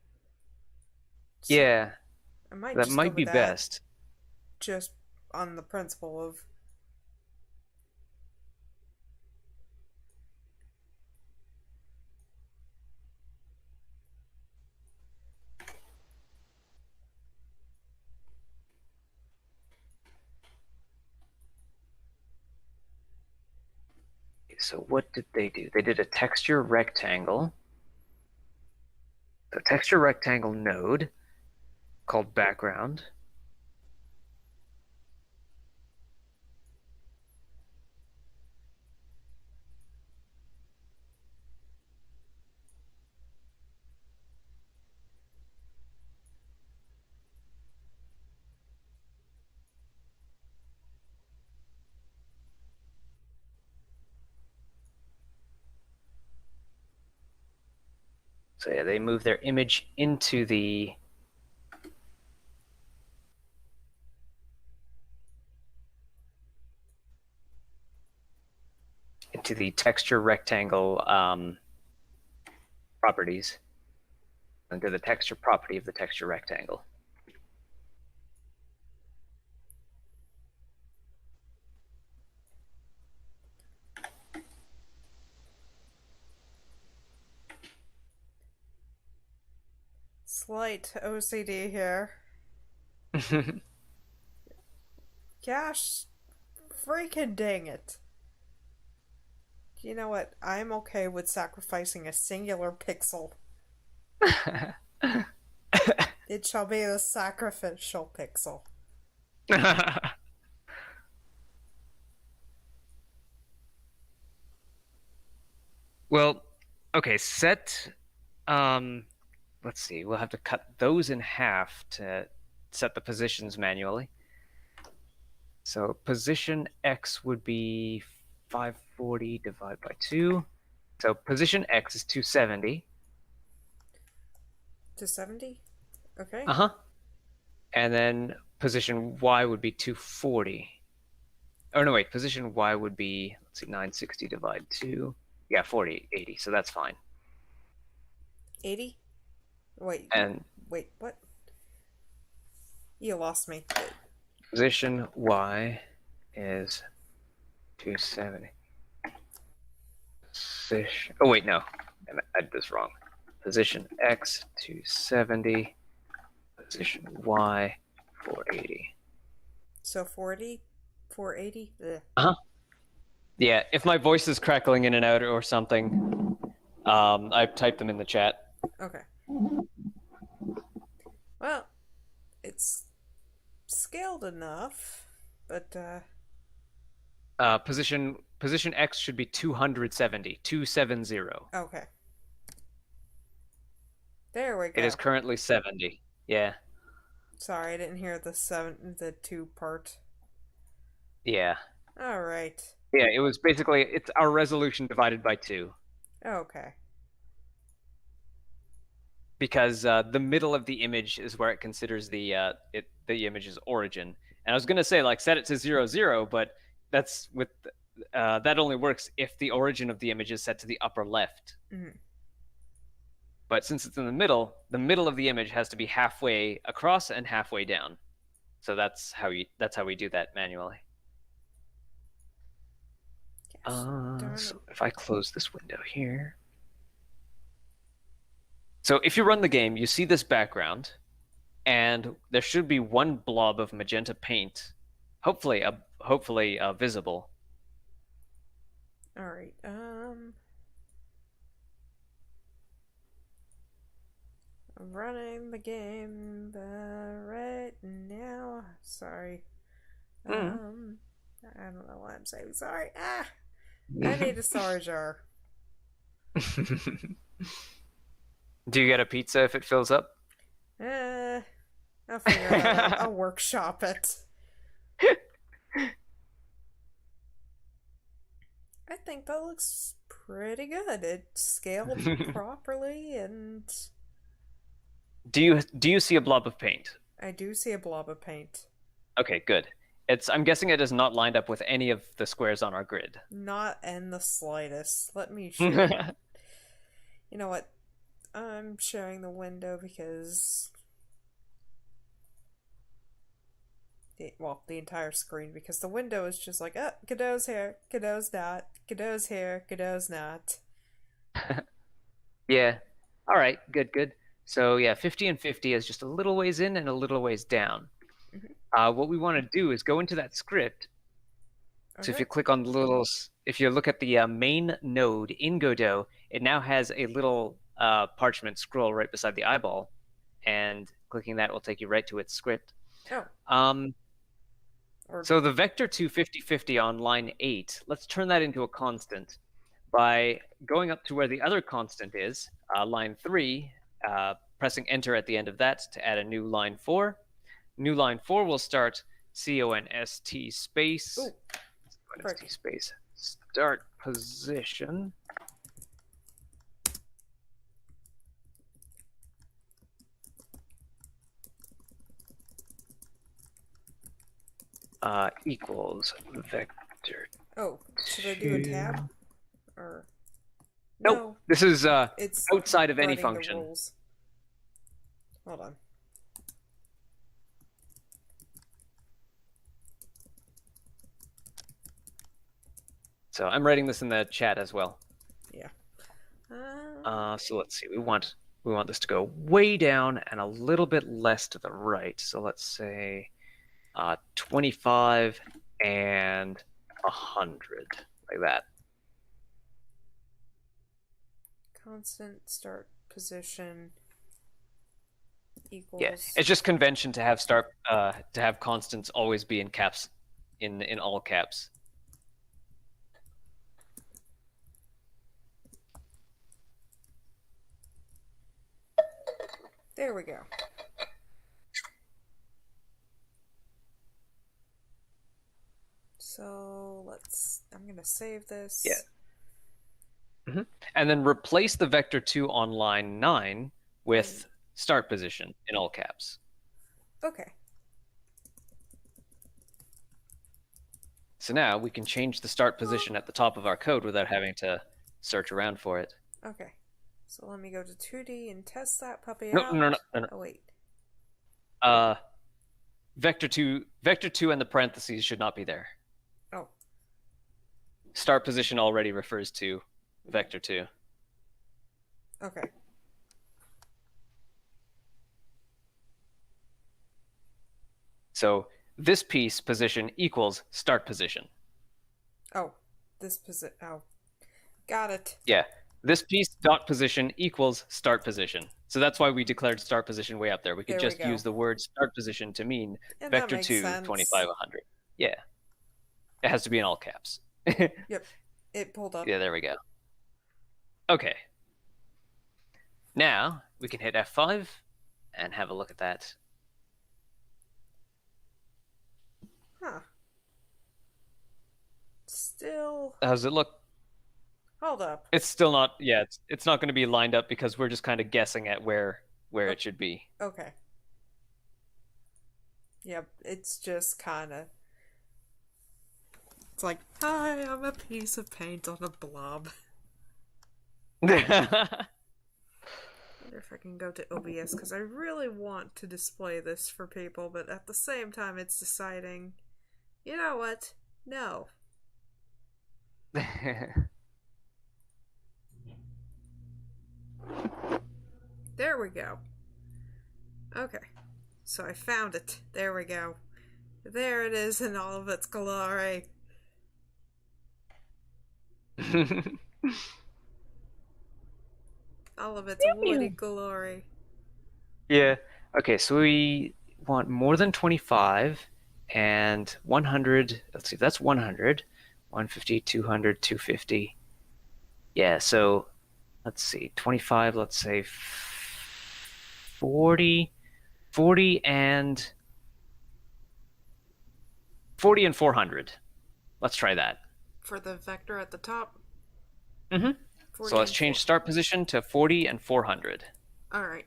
[SPEAKER 2] So
[SPEAKER 1] Yeah,
[SPEAKER 2] I might
[SPEAKER 1] that
[SPEAKER 2] just go
[SPEAKER 1] might be
[SPEAKER 2] with that
[SPEAKER 1] best.
[SPEAKER 2] just on the principle of.
[SPEAKER 1] So what did they do? They did a texture rectangle. The texture rectangle node called background. So yeah, they move their image into the texture rectangle properties, under the texture property of the texture rectangle.
[SPEAKER 2] Slight OCD here. Gosh, freaking dang it. You know what? I'm okay with sacrificing a singular pixel. It shall be the sacrificial pixel.
[SPEAKER 1] Well, okay, let's see, we'll have to cut those in half to set the positions manually. So position X would be 540 divided by 2. So position X is 270.
[SPEAKER 2] To 70? Okay.
[SPEAKER 1] Uh-huh. And then position Y would be 240. Oh, no, wait. Position Y would be, let's see, 960 divided 2. Yeah, 40, 80. So that's fine.
[SPEAKER 2] 80? Wait,
[SPEAKER 1] And
[SPEAKER 2] wait, what? You lost me.
[SPEAKER 1] position Y is 270. Position, oh, wait, no. I did this wrong. Position X, 270. Position Y, 480.
[SPEAKER 2] So 40? 480? Ugh.
[SPEAKER 1] Uh-huh. Yeah, if my voice is crackling in and out or something, I've typed them in the chat.
[SPEAKER 2] Okay. Well, it's scaled enough, but
[SPEAKER 1] Position X should be 270, 270.
[SPEAKER 2] okay. There we go.
[SPEAKER 1] It is currently 70. Yeah.
[SPEAKER 2] Sorry, I didn't hear the 2 part.
[SPEAKER 1] Yeah.
[SPEAKER 2] All right.
[SPEAKER 1] Yeah, it was basically it's our resolution divided by 2
[SPEAKER 2] Okay.
[SPEAKER 1] because the middle of the image is where it considers the image's origin. And I was going to say like set it to 0 0, but that's with that only works if the origin of the image is set to the upper left.
[SPEAKER 2] Mm-hmm.
[SPEAKER 1] But since it's in the middle of the image has to be halfway across and halfway down. So that's how we do that manually. So if I close this window here. So if you run the game, you see this background, and there should be one blob of magenta paint, hopefully visible.
[SPEAKER 2] All right. I'm running the game right now. Sorry. I don't know why I'm saying sorry. I need a SAR jar.
[SPEAKER 1] Do you get a pizza if it fills up?
[SPEAKER 2] Eh, I'll figure that out. I'll workshop it. I think that looks pretty good. It's scaled properly, and
[SPEAKER 1] Do you see a blob of paint?
[SPEAKER 2] I do see a blob of paint.
[SPEAKER 1] Okay, good. I'm guessing it is not lined up with any of the squares on our grid.
[SPEAKER 2] Not in the slightest. Let me share. You know what? I'm sharing the window because the entire screen, because the window is just like, Godot's here, Godot's not, Godot's here, Godot's not.
[SPEAKER 1] Yeah. All right, good, good. So yeah, 50 and 50 is just a little ways in and a little ways down.
[SPEAKER 2] Mhm.
[SPEAKER 1] What we want to do is go into that script. So if
[SPEAKER 2] Okay.
[SPEAKER 1] you click on the little, if you look at the main node in Godot, it now has a little parchment scroll right beside the eyeball, and clicking that will take you right to its script.
[SPEAKER 2] Oh,
[SPEAKER 1] Um,
[SPEAKER 2] or
[SPEAKER 1] so the vector to 50/50 on line 8, let's turn that into a constant by going up to where the other constant is, line 3, pressing enter at the end of that to add a new line 4. New line 4 will start const space,
[SPEAKER 2] oh,
[SPEAKER 1] const
[SPEAKER 2] frick.
[SPEAKER 1] space start position. Equals vector.
[SPEAKER 2] Oh, should I do a tab or
[SPEAKER 1] Nope.
[SPEAKER 2] no?
[SPEAKER 1] This is
[SPEAKER 2] It's
[SPEAKER 1] outside of any
[SPEAKER 2] writing the
[SPEAKER 1] function.
[SPEAKER 2] rules. Hold on.
[SPEAKER 1] So I'm writing this in the chat as well.
[SPEAKER 2] Yeah.
[SPEAKER 1] So let's see. We want this to go way down and a little bit less to the right. So let's say 25 and 100, like that.
[SPEAKER 2] Constant start position equals.
[SPEAKER 1] Yeah, it's just convention to have constants always be in caps, in all caps.
[SPEAKER 2] There we go. So I'm gonna save this.
[SPEAKER 1] Yeah. And then replace the vector 2 on line 9 with start position in all caps.
[SPEAKER 2] Okay.
[SPEAKER 1] So now we can change the start position at the top of our code without having to search around for it.
[SPEAKER 2] Okay. So let me go to 2D and test that puppy
[SPEAKER 1] No,
[SPEAKER 2] out.
[SPEAKER 1] no.
[SPEAKER 2] Oh wait.
[SPEAKER 1] Vector 2 and the parentheses should not be there.
[SPEAKER 2] Oh.
[SPEAKER 1] Start position already refers to vector 2.
[SPEAKER 2] Okay.
[SPEAKER 1] So this piece position equals start position.
[SPEAKER 2] Oh. This position. Oh. Got it.
[SPEAKER 1] Yeah. This piece dot position equals start position. So that's why we declared start position way up there. We could
[SPEAKER 2] There we
[SPEAKER 1] just
[SPEAKER 2] go.
[SPEAKER 1] use the word start position to mean
[SPEAKER 2] And that
[SPEAKER 1] vector
[SPEAKER 2] makes
[SPEAKER 1] 2,
[SPEAKER 2] sense.
[SPEAKER 1] 25, 100. Yeah. It has to be in all caps.
[SPEAKER 2] Yep. It pulled up.
[SPEAKER 1] Yeah, there we go. Okay. Now we can hit F5 and have a look at that.
[SPEAKER 2] Huh. Still.
[SPEAKER 1] How's it look?
[SPEAKER 2] Hold up.
[SPEAKER 1] It's still not. Yeah, it's not going to be lined up because we're just kind of guessing at where it should be.
[SPEAKER 2] Okay. Yep. It's just kind of. It's like, hi, I'm a piece of paint on a blob. I wonder if I can go to OBS because I really want to display this for people, but at the same time, it's deciding, you know what? No. There we go. Okay. So I found it. There we go. There it is in all of its glory. All of its woody glory.
[SPEAKER 1] Yeah. Okay, so we want more than 25 and 100. Let's see, that's 100. 150, 200, 250. Yeah, so let's see, 25, let's say 40, 40 and 40 and 400. Let's try that.
[SPEAKER 2] For the vector at the top,
[SPEAKER 1] Mm-hmm. So
[SPEAKER 2] 40
[SPEAKER 1] let's
[SPEAKER 2] and
[SPEAKER 1] change
[SPEAKER 2] 4.
[SPEAKER 1] start position to 40 and 400.
[SPEAKER 2] Alright.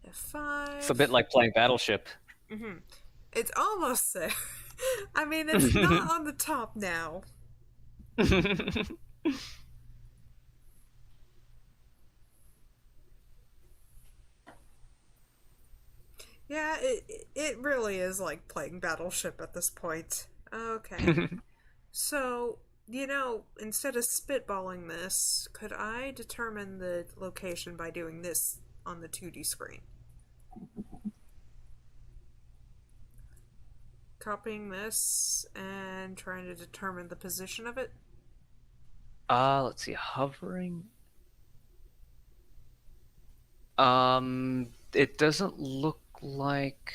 [SPEAKER 1] It's a
[SPEAKER 2] F5.
[SPEAKER 1] bit like playing Battleship.
[SPEAKER 2] Mm-hmm. It's almost there. I mean, it's not on the top now. Yeah, it really is like playing Battleship at this point. Okay. So, instead of spitballing this, could I determine the location by doing this on the 2D screen? Copying this and trying to determine the position of it?
[SPEAKER 1] Let's see, hovering. It doesn't look like.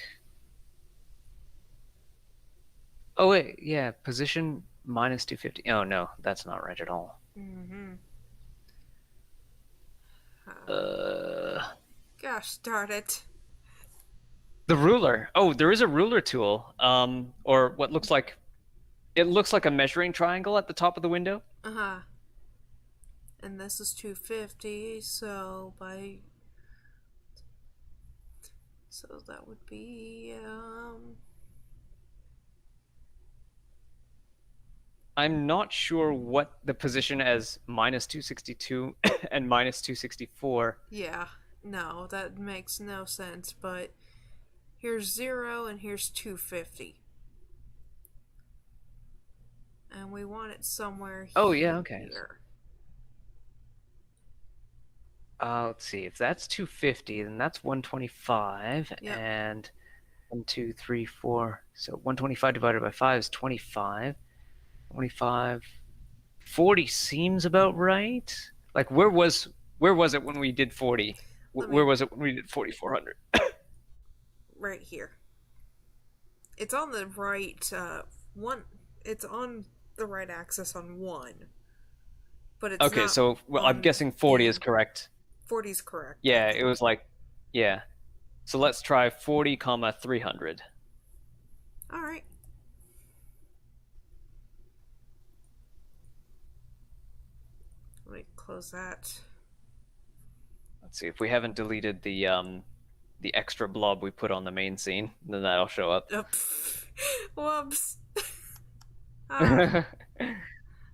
[SPEAKER 1] Oh wait, yeah, position minus 250. Oh no, that's not right at all.
[SPEAKER 2] Mm-hmm.
[SPEAKER 1] Uh,
[SPEAKER 2] Gosh darn it.
[SPEAKER 1] the ruler. Oh, there is a ruler tool. Or what looks like it looks like a measuring triangle at the top of the window.
[SPEAKER 2] Uh-huh. And this is 250, so by... So that would be,
[SPEAKER 1] I'm not sure what the position as minus 262 and minus 264.
[SPEAKER 2] Yeah, no, that makes no sense, but here's 0 and here's 250. And we want it somewhere
[SPEAKER 1] Oh yeah, okay.
[SPEAKER 2] here.
[SPEAKER 1] Let's see. If that's 250, then that's 125,
[SPEAKER 2] Yep.
[SPEAKER 1] and 1, 2, 3, 4. So 125 divided by 5 is 25. 25, 40 seems about right. Like where was it when we did 40? Where was it when we did 4400?
[SPEAKER 2] Right here. It's on the right one. It's on the right axis on 1. But it's
[SPEAKER 1] Okay,
[SPEAKER 2] not
[SPEAKER 1] so I'm guessing 40 is correct.
[SPEAKER 2] 40 is correct.
[SPEAKER 1] Yeah, it was like, yeah. So let's try 40 comma 300.
[SPEAKER 2] All right. Let me close that.
[SPEAKER 1] Let's see if we haven't deleted the extra blob we put on the main scene, then that'll show up.
[SPEAKER 2] Whoops. Ah,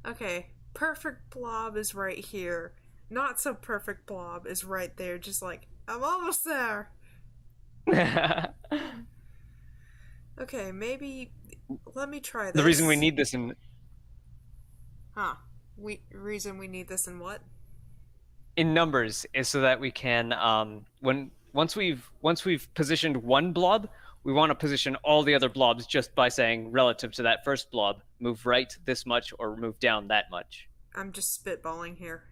[SPEAKER 2] okay. Perfect blob is right here. Not so perfect blob is right there. Just like, I'm almost there. Okay, maybe. Let me try this.
[SPEAKER 1] The reason we need this in
[SPEAKER 2] Huh. Reason we need this in what?
[SPEAKER 1] numbers is so that we can once we've positioned one blob, we want to position all the other blobs just by saying relative to that first blob, move right this much or move down that much.
[SPEAKER 2] I'm just spitballing here.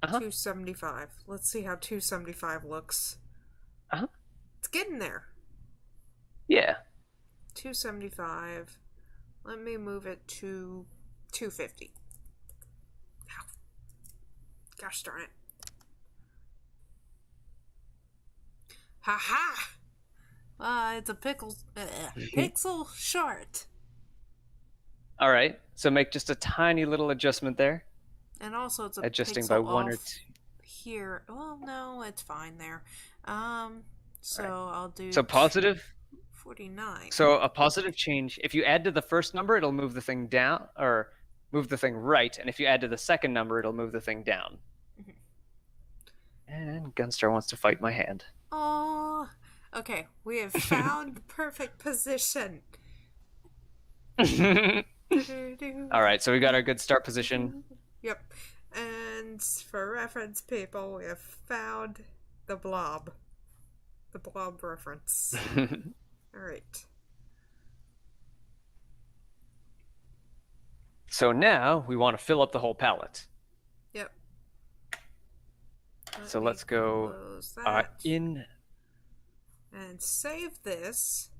[SPEAKER 1] Uh-huh.
[SPEAKER 2] 275. Let's see how 275 looks.
[SPEAKER 1] Uh-huh.
[SPEAKER 2] It's getting there.
[SPEAKER 1] Yeah.
[SPEAKER 2] 275. Let me move it to 250. Ow. Gosh darn it. Ha ha! It's a pixel short.
[SPEAKER 1] All right. So make just a tiny little adjustment there.
[SPEAKER 2] And also it's a
[SPEAKER 1] Adjusting
[SPEAKER 2] pixel
[SPEAKER 1] by 1 or
[SPEAKER 2] off
[SPEAKER 1] 2.
[SPEAKER 2] here. Well, no, it's fine there. So
[SPEAKER 1] Right.
[SPEAKER 2] I'll do
[SPEAKER 1] So positive.
[SPEAKER 2] 49.
[SPEAKER 1] So a positive change, if you add to the first number, it'll move the thing down or move the thing right, and if you add to the second number, it'll move the thing down. And Gunstar wants to fight my hand.
[SPEAKER 2] Oh, okay. We have found the perfect position.
[SPEAKER 1] All right, so we got our good start position.
[SPEAKER 2] Yep. And for reference, people, we have found the blob. The blob reference. All right.
[SPEAKER 1] So now we want to fill up the whole palette.
[SPEAKER 2] Yep.
[SPEAKER 1] So let's go in.
[SPEAKER 2] And save this.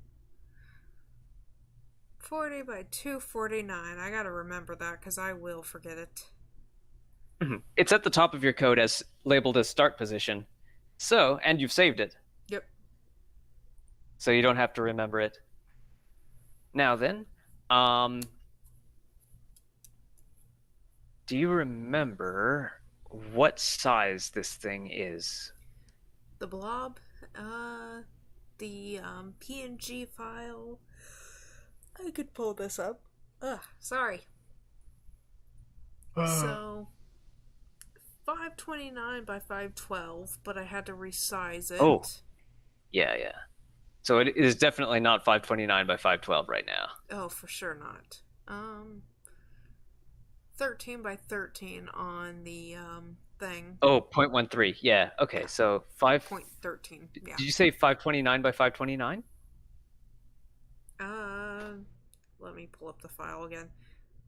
[SPEAKER 2] 40 by 249. I gotta remember that because I will forget it.
[SPEAKER 1] Mhm. It's at the top of your code as labeled as start position. So, and you've saved it,
[SPEAKER 2] Yep.
[SPEAKER 1] so you don't have to remember it. Now then, um, do you remember what size this thing is?
[SPEAKER 2] The blob, uh, the PNG file. I could pull this up. Ugh, sorry. So 529 by 512, but I had to resize
[SPEAKER 1] Oh,
[SPEAKER 2] it.
[SPEAKER 1] yeah, yeah. So it is definitely not 529 by 512 right now.
[SPEAKER 2] Oh, for sure not. 13 by 13 on the thing.
[SPEAKER 1] Oh, 0.13. Yeah. Okay.
[SPEAKER 2] Yeah,
[SPEAKER 1] So 5
[SPEAKER 2] point 13. Yeah.
[SPEAKER 1] Did you say 529 by 529?
[SPEAKER 2] Uh, Let me pull up the file again.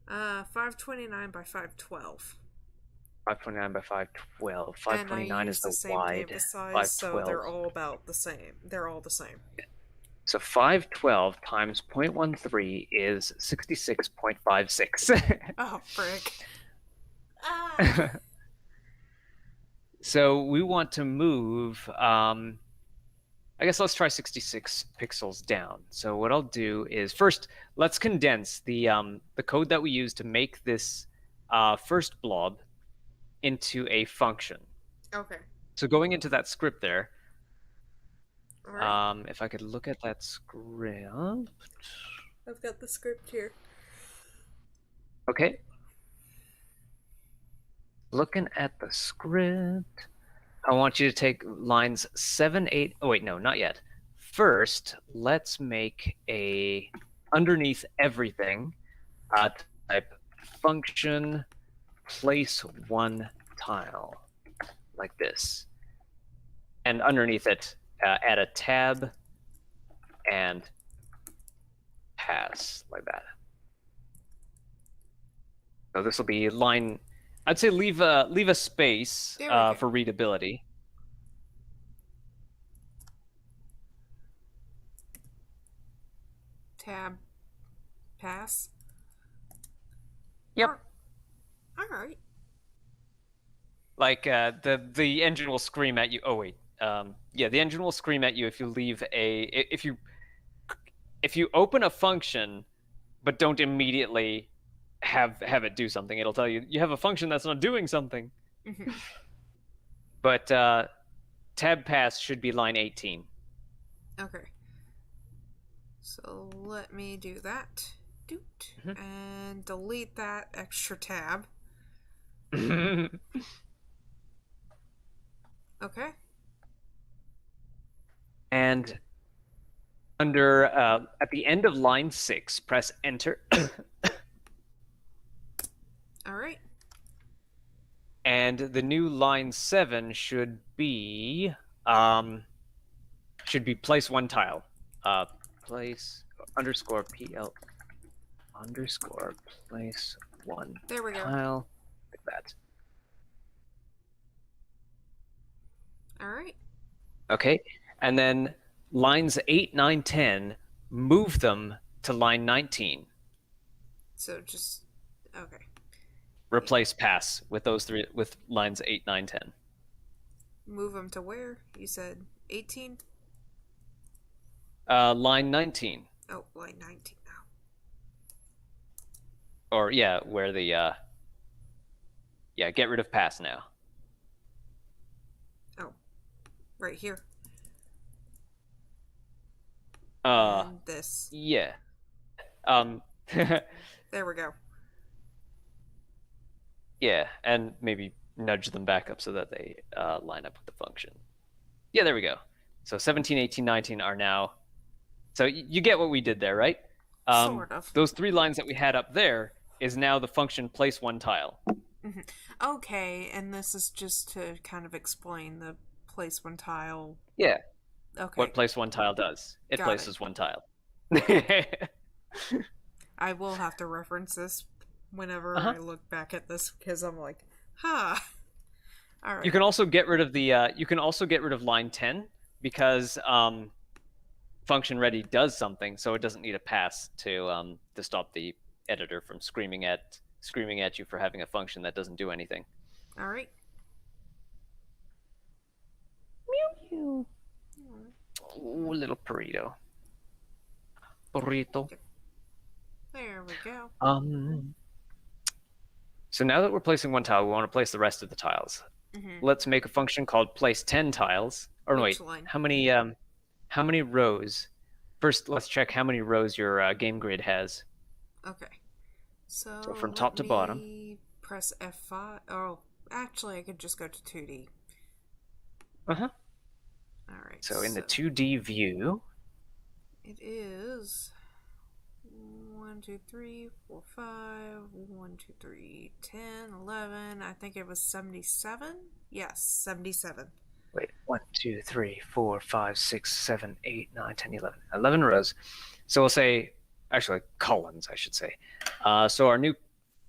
[SPEAKER 2] 529 by 512.
[SPEAKER 1] 529 by 512.
[SPEAKER 2] And I
[SPEAKER 1] 529 is
[SPEAKER 2] use the
[SPEAKER 1] the
[SPEAKER 2] same
[SPEAKER 1] wide.
[SPEAKER 2] canvas size, so
[SPEAKER 1] 512.
[SPEAKER 2] they're all about the same. They're all the same.
[SPEAKER 1] So 512 times 0.13 is 66.56.
[SPEAKER 2] Oh, frick. Ah.
[SPEAKER 1] So we want to move, I guess let's try 66 pixels down. So what I'll do is first, let's condense the code that we use to make this first blob into a function.
[SPEAKER 2] Okay.
[SPEAKER 1] So going into that script there,
[SPEAKER 2] All right.
[SPEAKER 1] if I could look at that script.
[SPEAKER 2] I've got the script here.
[SPEAKER 1] Okay. Looking at the script, I want you to take lines 7, 8. Oh, wait, no, not yet. First, let's make a underneath everything type function place one tile like this. And underneath it, add a tab and pass like that. So this will be line. I'd say leave a space for readability.
[SPEAKER 2] Tab. Pass.
[SPEAKER 1] Yep.
[SPEAKER 2] All right.
[SPEAKER 1] Like the engine will scream at you. Oh wait. Yeah, the engine will scream at you if you leave if you open a function but don't immediately have it do something. It'll tell you have a function that's not doing something.
[SPEAKER 2] Mm-hmm.
[SPEAKER 1] But tab pass should be line 18.
[SPEAKER 2] Okay. So let me do that. Doot.
[SPEAKER 1] Mhm.
[SPEAKER 2] And delete that extra tab. Okay.
[SPEAKER 1] And under at the end of line 6, press enter.
[SPEAKER 2] All right.
[SPEAKER 1] And the new line 7 should be place one tile. Place underscore PL underscore place one
[SPEAKER 2] There we go.
[SPEAKER 1] tile like that.
[SPEAKER 2] All right.
[SPEAKER 1] Okay, and then lines 8, 9, 10, move them to line 19.
[SPEAKER 2] So just okay.
[SPEAKER 1] Replace pass with those three with lines 8, 9, 10.
[SPEAKER 2] Move them to where? You said 18?
[SPEAKER 1] Line 19.
[SPEAKER 2] Oh, line 19 now.
[SPEAKER 1] Or yeah, where the get rid of pass now.
[SPEAKER 2] Oh, right here.
[SPEAKER 1] And
[SPEAKER 2] this.
[SPEAKER 1] Yeah.
[SPEAKER 2] There we go.
[SPEAKER 1] Yeah, and maybe nudge them back up so that they line up with the function. Yeah, there we go. So 17, 18, 19 are now. So you get what we did there, right?
[SPEAKER 2] Sort of.
[SPEAKER 1] Those 3 lines that we had up there is now the function place one tile.
[SPEAKER 2] Mm-hmm. Okay, and this is just to kind of explain the place one tile.
[SPEAKER 1] Yeah.
[SPEAKER 2] Okay.
[SPEAKER 1] What place one tile does. It
[SPEAKER 2] Got
[SPEAKER 1] places
[SPEAKER 2] it.
[SPEAKER 1] one tile.
[SPEAKER 2] I will have to reference this whenever I look back at this because I'm like, huh. All right.
[SPEAKER 1] You can also get rid of the line 10 because function ready does something, so it doesn't need a pass to stop the editor from screaming at you for having a function that doesn't do anything.
[SPEAKER 2] All right.
[SPEAKER 1] Mew. Ooh, little burrito. Burrito.
[SPEAKER 2] There we go.
[SPEAKER 1] So now that we're placing one tile, we want to place the rest of the tiles. Let's make a function called place 10 tiles. Or no, wait,
[SPEAKER 2] line?
[SPEAKER 1] how many rows? First, let's check how many rows your game grid has.
[SPEAKER 2] Okay.
[SPEAKER 1] So from top to bottom.
[SPEAKER 2] Press F5. Oh, actually, I could just go to 2D.
[SPEAKER 1] Uh-huh.
[SPEAKER 2] All right.
[SPEAKER 1] So in the 2D view,
[SPEAKER 2] it is 1, 2, 3, 4, 5, 1, 2, 3, 10, 11. I think it was 77. Yes, 77.
[SPEAKER 1] Wait, 1, 2, 3, 4, 5, 6, 7, 8, 9, 10, 11. 11 rows. So we'll say, actually, columns, I should say. So our new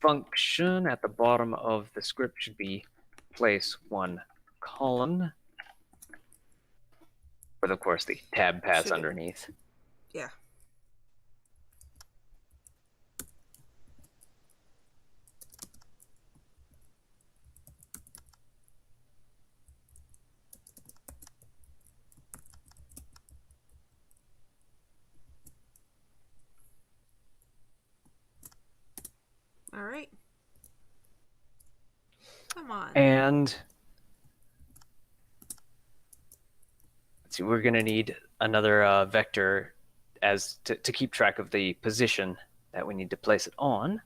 [SPEAKER 1] function at the bottom of the script should be place one column, with, of course, the tab pass underneath.
[SPEAKER 2] Yeah. All right. Come on.
[SPEAKER 1] And let's see, we're going to need another vector as to keep track of the position that we need to place it on.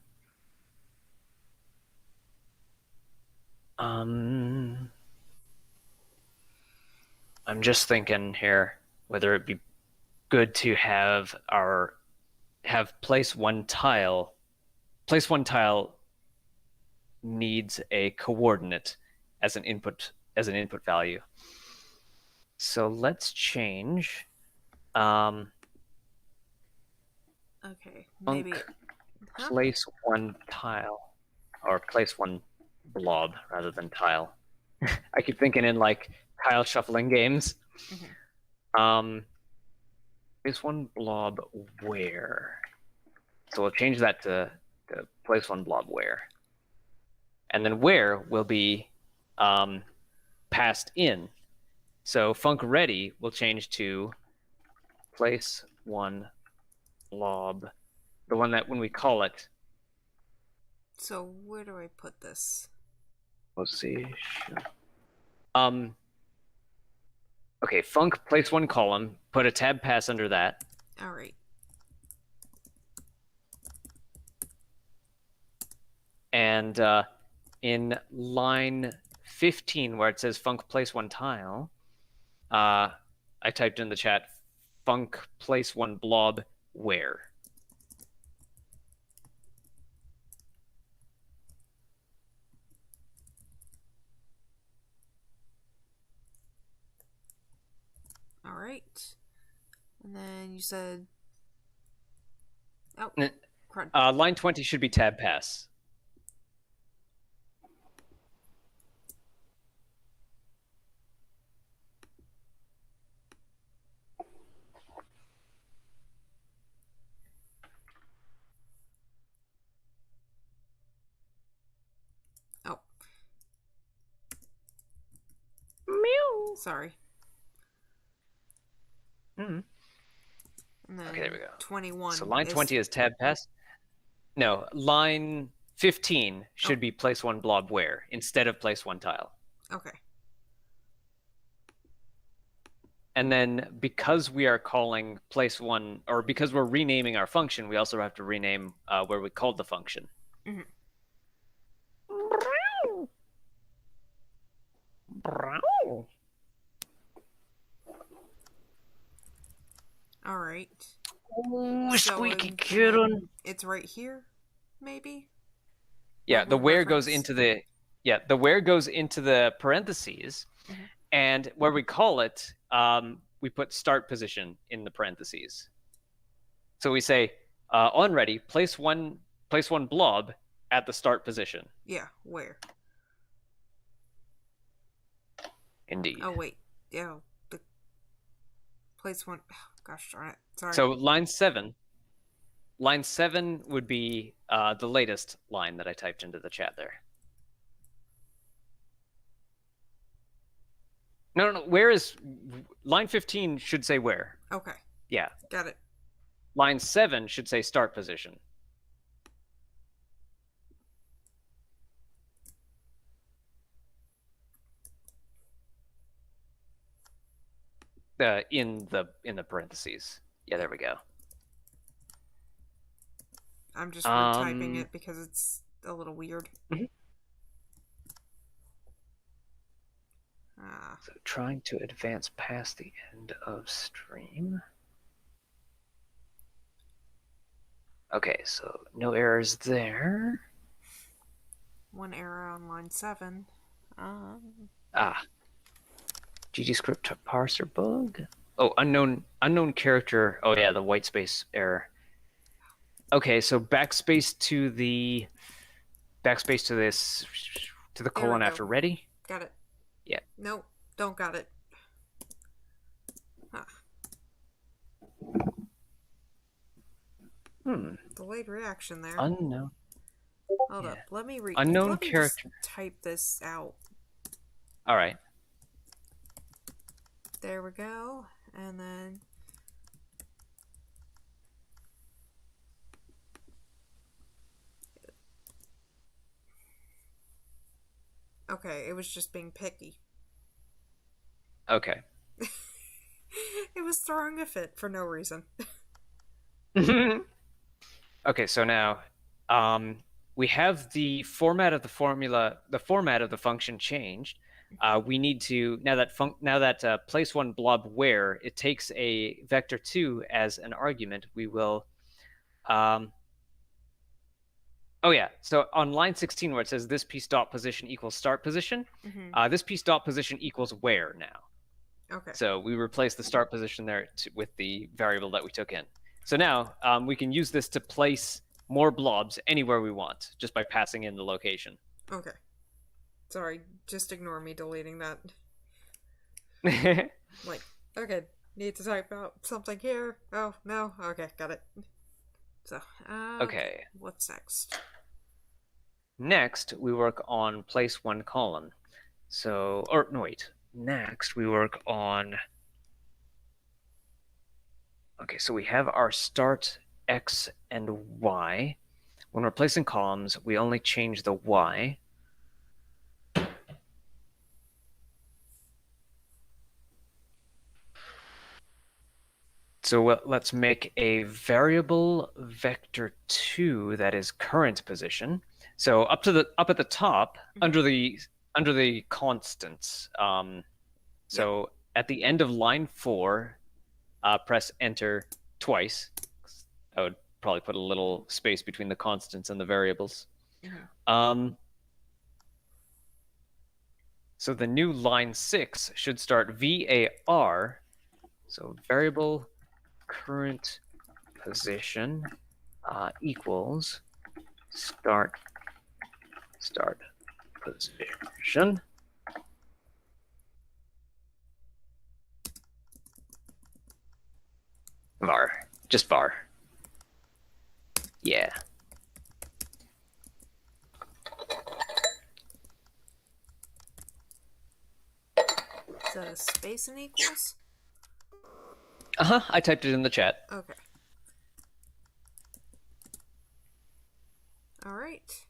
[SPEAKER 1] I'm just thinking here whether it'd be good to have place one tile. Place one tile needs a coordinate as an input value. So let's change.
[SPEAKER 2] Okay, maybe
[SPEAKER 1] place one tile, or place one blob rather than tile. I keep thinking in like tile shuffling games. Place one blob where? So we'll change that to place one blob where. And then where will be passed in. So func ready will change to place one blob, the one that when we call it.
[SPEAKER 2] So where do I put this?
[SPEAKER 1] Let's see. Okay, func place one column, put a tab pass under that.
[SPEAKER 2] All right.
[SPEAKER 1] And in line 15, where it says func place one tile, I typed in the chat, func place one blob where.
[SPEAKER 2] All right. And then you said, oh,
[SPEAKER 1] line 20 should be tab pass.
[SPEAKER 2] oh,
[SPEAKER 1] Meow.
[SPEAKER 2] Sorry.
[SPEAKER 1] Mm-hmm.
[SPEAKER 2] And then
[SPEAKER 1] Okay, there we go.
[SPEAKER 2] 21.
[SPEAKER 1] So line 20 is tab pass. No, line 15 should be place one blob where instead of place one tile.
[SPEAKER 2] Okay.
[SPEAKER 1] And then because we are calling place one, or because we're renaming our function, we also have to rename where we called the function.
[SPEAKER 2] Mm-hmm. All right.
[SPEAKER 1] Oh,
[SPEAKER 2] So
[SPEAKER 1] squeaky kitten.
[SPEAKER 2] It's right here, maybe?
[SPEAKER 1] Yeah,
[SPEAKER 2] Like
[SPEAKER 1] the
[SPEAKER 2] what
[SPEAKER 1] where goes
[SPEAKER 2] reference?
[SPEAKER 1] into the parentheses, and where we call it, we put start position in the parentheses. So we say on ready, place one blob at the start position.
[SPEAKER 2] Yeah, where?
[SPEAKER 1] Indeed.
[SPEAKER 2] Oh, wait. Yeah. Place one. Oh, Gosh darn it. Sorry.
[SPEAKER 1] So line 7 would be the latest line that I typed into the chat there. No. Where is line 15 should say where?
[SPEAKER 2] Okay.
[SPEAKER 1] Yeah.
[SPEAKER 2] Got it.
[SPEAKER 1] Line 7 should say start position. In the parentheses. Yeah, there we go.
[SPEAKER 2] I'm just retyping it because it's a little weird.
[SPEAKER 1] Mm-hmm.
[SPEAKER 2] Ah.
[SPEAKER 1] So trying to advance past the end of stream. Okay, so no errors there.
[SPEAKER 2] One error on line 7.
[SPEAKER 1] GGScript parser bug. Oh, unknown character. Oh yeah, the white space error. Okay, so backspace to the colon after ready.
[SPEAKER 2] Got it.
[SPEAKER 1] Yeah.
[SPEAKER 2] Nope, don't got it. Huh. Delayed reaction there.
[SPEAKER 1] Unknown.
[SPEAKER 2] Hold up. Let me
[SPEAKER 1] Unknown character.
[SPEAKER 2] Just type this out.
[SPEAKER 1] All right.
[SPEAKER 2] There we go. And then okay, it was just being picky.
[SPEAKER 1] Okay.
[SPEAKER 2] It was throwing a fit for no reason.
[SPEAKER 1] Okay, so now we have the format of the formula, the format of the function changed. We need to now that place one blob where it takes a vector 2 as an argument. We will. Oh yeah, so on line 16 where it says this piece dot position equals start position, this piece dot position equals where now.
[SPEAKER 2] Okay.
[SPEAKER 1] So we replace the start position there with the variable that we took in. So now we can use this to place more blobs anywhere we want just by passing in the location.
[SPEAKER 2] Okay. Sorry, just ignore me deleting that. Like, okay, need to type out something here. Oh, no. Okay, got it. So,
[SPEAKER 1] okay.
[SPEAKER 2] What's next?
[SPEAKER 1] Next, we work on place one column. So, or no, wait. Next, we work on. Okay, so we have our start X and Y. When we're placing columns, we only change the Y. So let's make a variable vector 2 that is current position. So up at the top, under the constants. So at the end of line 4, press enter twice. I would probably put a little space between the constants and the variables. So the new line 6 should start VAR. So variable current position equals start position. Var. Just var. Yeah.
[SPEAKER 2] So space and equals?
[SPEAKER 1] I typed it in the chat.
[SPEAKER 2] Okay. All right.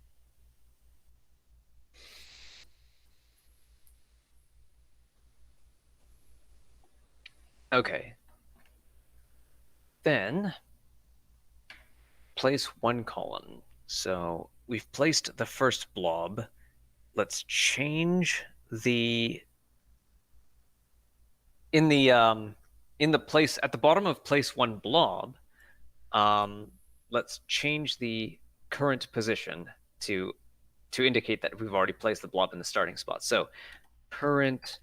[SPEAKER 1] Okay. Then place one column. So we've placed the first blob. Let's change the in the place at the bottom of place one blob. Let's change the current position to indicate that we've already placed the blob in the starting spot. So current.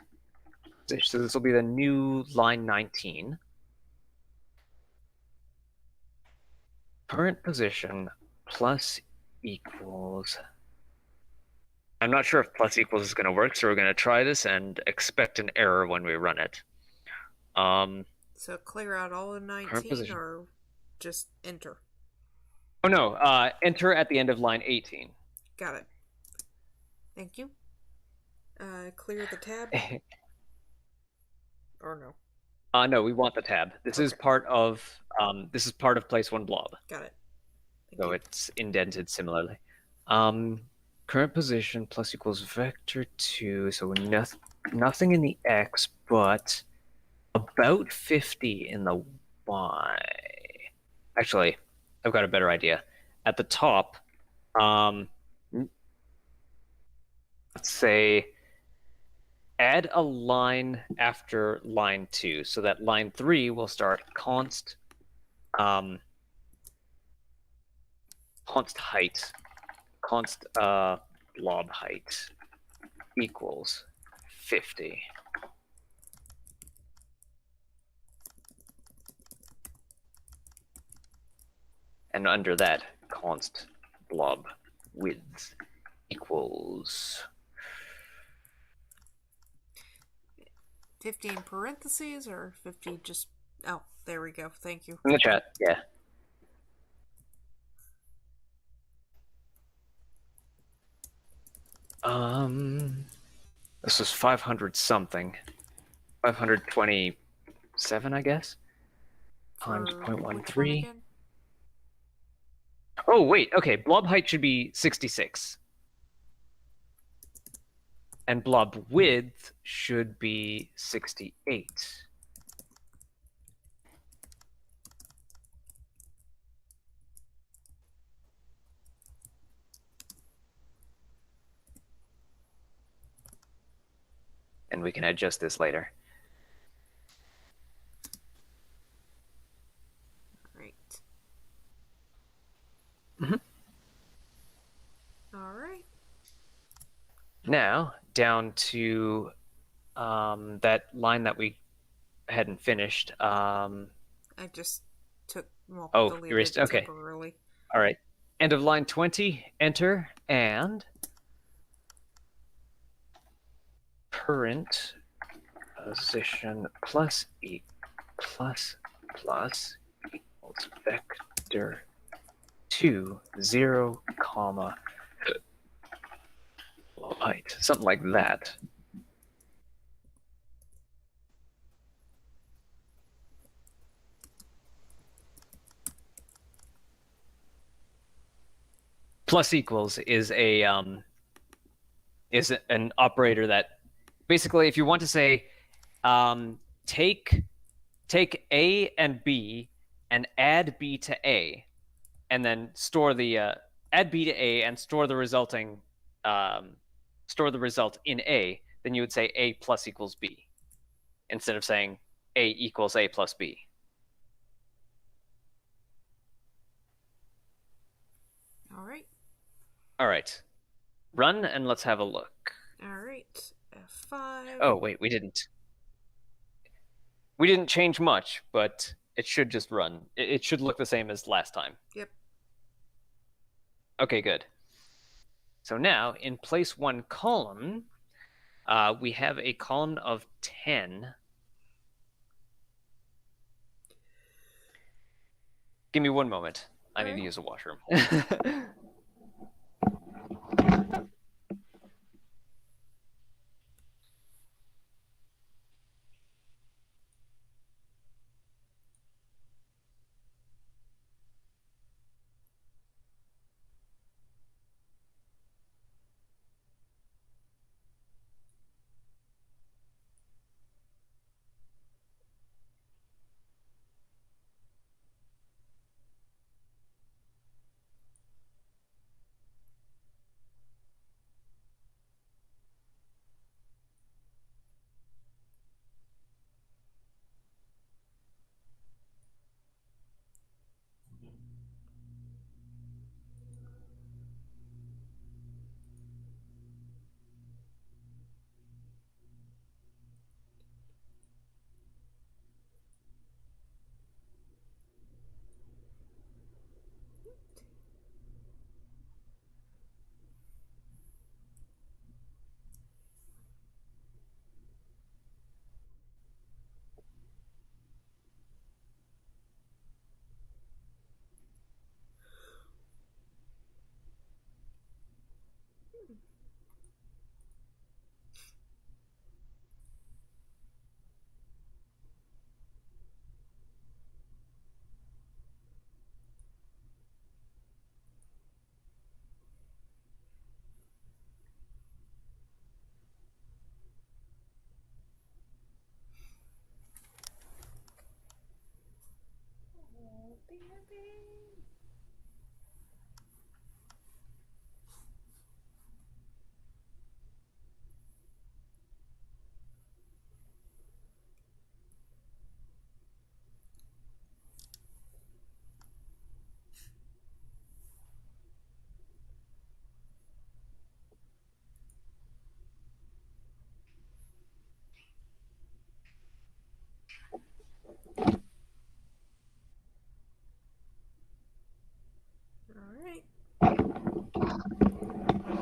[SPEAKER 1] So this will be the new line 19. Current position plus equals. I'm not sure if plus equals is going to work, so we're going to try this and expect an error when we run it.
[SPEAKER 2] So clear out all of
[SPEAKER 1] Current
[SPEAKER 2] 19
[SPEAKER 1] position.
[SPEAKER 2] or just enter?
[SPEAKER 1] Oh no, enter at the end of line 18.
[SPEAKER 2] Got it. Thank you. Clear the tab? Or no?
[SPEAKER 1] No, we want the tab. This is
[SPEAKER 2] Okay.
[SPEAKER 1] part of place one blob.
[SPEAKER 2] Got it. Thank
[SPEAKER 1] So
[SPEAKER 2] you.
[SPEAKER 1] it's indented similarly. Current position plus equals vector 2, so nothing in the x, but about 50 in the y. Actually, I've got a better idea. At the top, let's say add a line after line 2, so that line 3 will start const height, blob height equals 50. And under that, const blob width equals
[SPEAKER 2] 50 in parentheses or 50 just. Oh, there we go. Thank you.
[SPEAKER 1] in the chat. Yeah. This is 500 something. 527, I guess. Times
[SPEAKER 2] For which one
[SPEAKER 1] 0.13.
[SPEAKER 2] again?
[SPEAKER 1] Oh, wait. Okay. Blob height should be 66. And blob width should be 68. And we can adjust this later.
[SPEAKER 2] Right.
[SPEAKER 1] Mhm.
[SPEAKER 2] All right.
[SPEAKER 1] Now, down to that line that we hadn't finished.
[SPEAKER 2] I just deleted
[SPEAKER 1] erased.
[SPEAKER 2] it
[SPEAKER 1] Okay.
[SPEAKER 2] temporarily.
[SPEAKER 1] All right. End of line 20, enter, and current position plus equals vector 2, 0, comma, height. Something like that. Plus equals is an operator that basically, if you want to say take A and B and add B to A, and then store the add B to A and store the result in A, then you would say A plus equals B instead of saying A equals A plus B.
[SPEAKER 2] All right.
[SPEAKER 1] All right. Run and let's have a look.
[SPEAKER 2] All right. F5.
[SPEAKER 1] Oh, wait, we didn't change much, but it should just run. It should look the same as last time.
[SPEAKER 2] Yep.
[SPEAKER 1] Okay, good. So now in place one column, we have a column of 10. Give me one moment. I need to use a washroom.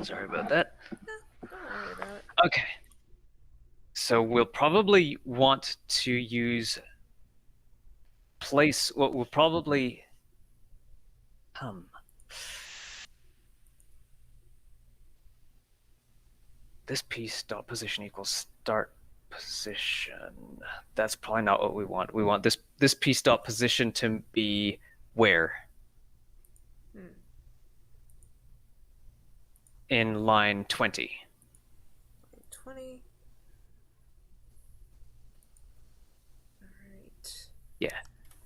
[SPEAKER 1] Sorry about that.
[SPEAKER 2] Don't worry about it.
[SPEAKER 1] Okay. So we'll probably want to use place. What we'll probably this piece dot position equals start position. That's probably not what we want. We want this piece dot position to be where? In line 20.
[SPEAKER 2] 20. All right.
[SPEAKER 1] Yeah.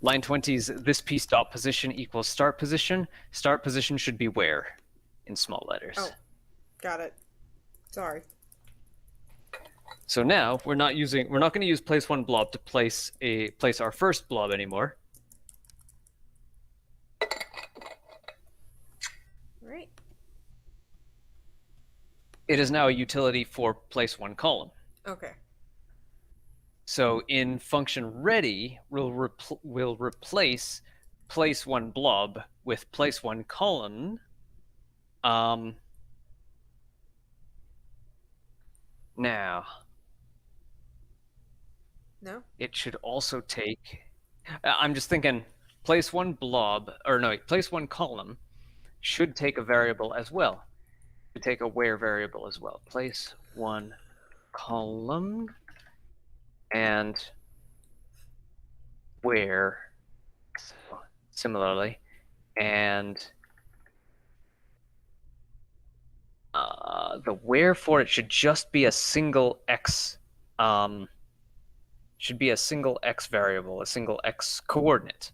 [SPEAKER 1] Line 20 is this piece dot position equals start position. Start position should be where in small letters.
[SPEAKER 2] Oh, got it. Sorry.
[SPEAKER 1] So now we're not going to use place one blob to place our first blob anymore.
[SPEAKER 2] Right.
[SPEAKER 1] It is now a utility for place one column.
[SPEAKER 2] Okay.
[SPEAKER 1] So in function ready, we'll replace place one blob with place one column. Now,
[SPEAKER 2] no,
[SPEAKER 1] it should also take. I'm just thinking, place one blob, or no, place one column should take a variable as well. Should take a where variable as well. Place one column and where similarly, and the where for it should just be a single x. Should be a single x variable, a single x coordinate.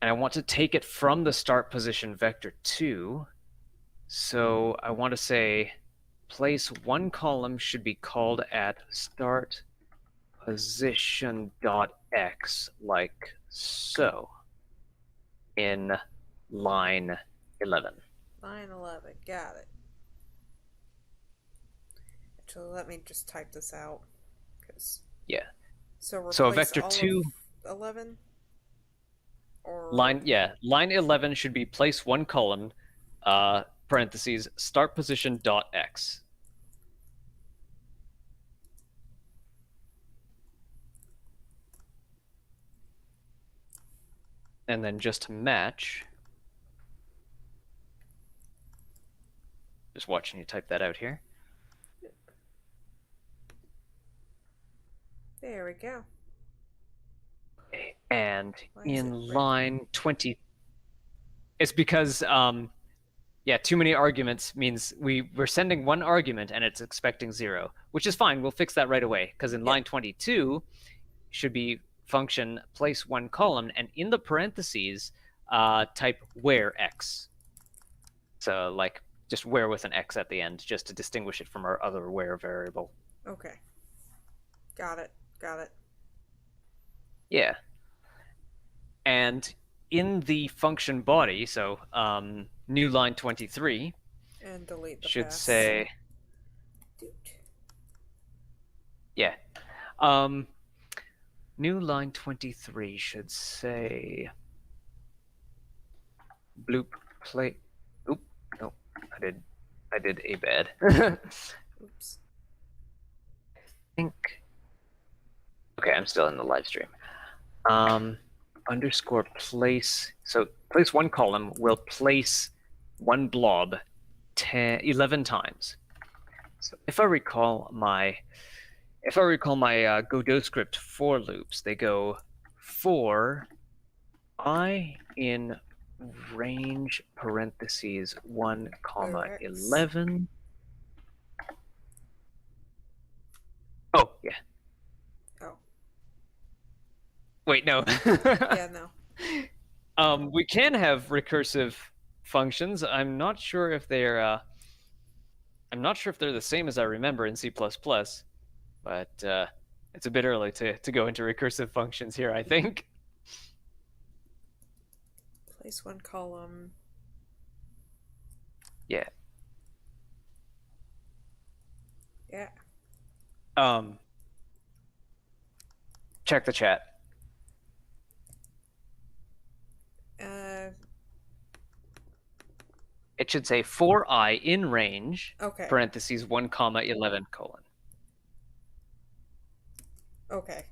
[SPEAKER 1] And I want to take it from the start position vector 2. So I want to say place one column should be called at start position dot x, like so, in line 11.
[SPEAKER 2] Line 11. Got it. Actually, let me just type this out.
[SPEAKER 1] Yeah.
[SPEAKER 2] So
[SPEAKER 1] vector 2.
[SPEAKER 2] 11? Or
[SPEAKER 1] line 11 should be place one column, parentheses, start position dot x. And then just to match, just watching you type that out here.
[SPEAKER 2] There we go.
[SPEAKER 1] And in line 20, it's because, too many arguments means we're sending one argument and it's expecting 0, which is fine. We'll fix that right away, because in line 22 should be function place one column, and in the parentheses, type where x. So like just where with an x at the end, just to distinguish it from our other where variable.
[SPEAKER 2] Okay. Got it.
[SPEAKER 1] Yeah. And in the function body, so new line 23
[SPEAKER 2] and delete the
[SPEAKER 1] should
[SPEAKER 2] pass.
[SPEAKER 1] say, yeah, new line 23 should say bloop play. Oop, no, I did a bad.
[SPEAKER 2] Oops.
[SPEAKER 1] I think. Okay, I'm still in the live stream. Underscore place. So place one column will place one blob 11 times. So if I recall my Godot script for loops, they go for I in range parentheses 1 comma 11. Oh yeah. Wait, no.
[SPEAKER 2] Yeah, no.
[SPEAKER 1] We can have recursive functions. I'm not sure if they're the same as I remember in C++, but it's a bit early to go into recursive functions here, I think.
[SPEAKER 2] Place one column.
[SPEAKER 1] Yeah.
[SPEAKER 2] Yeah.
[SPEAKER 1] Check the chat. It should say for I in range,
[SPEAKER 2] Okay.
[SPEAKER 1] parentheses 1 comma 11 colon.
[SPEAKER 2] Okay.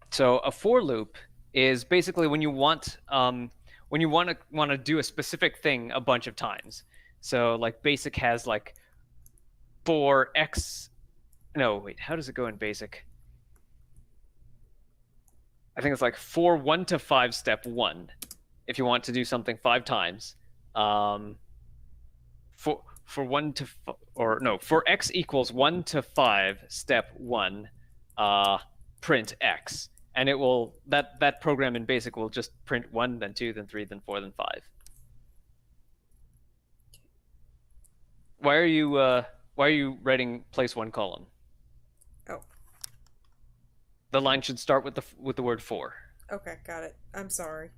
[SPEAKER 1] So a for loop is basically when you want to do a specific thing a bunch of times. So like basic has like for x. No, wait, how does it go in basic? I think it's like for 1 to 5 step 1. If you want to do something 5 times, for 1 to or no, for x equals 1 to 5 step 1, print x, and it will that program in basic will just print 1, then 2, then 3, then 4, then 5. Why are you writing place 1 column?
[SPEAKER 2] Oh.
[SPEAKER 1] The line should start with the word for.
[SPEAKER 2] Okay, got it. I'm sorry.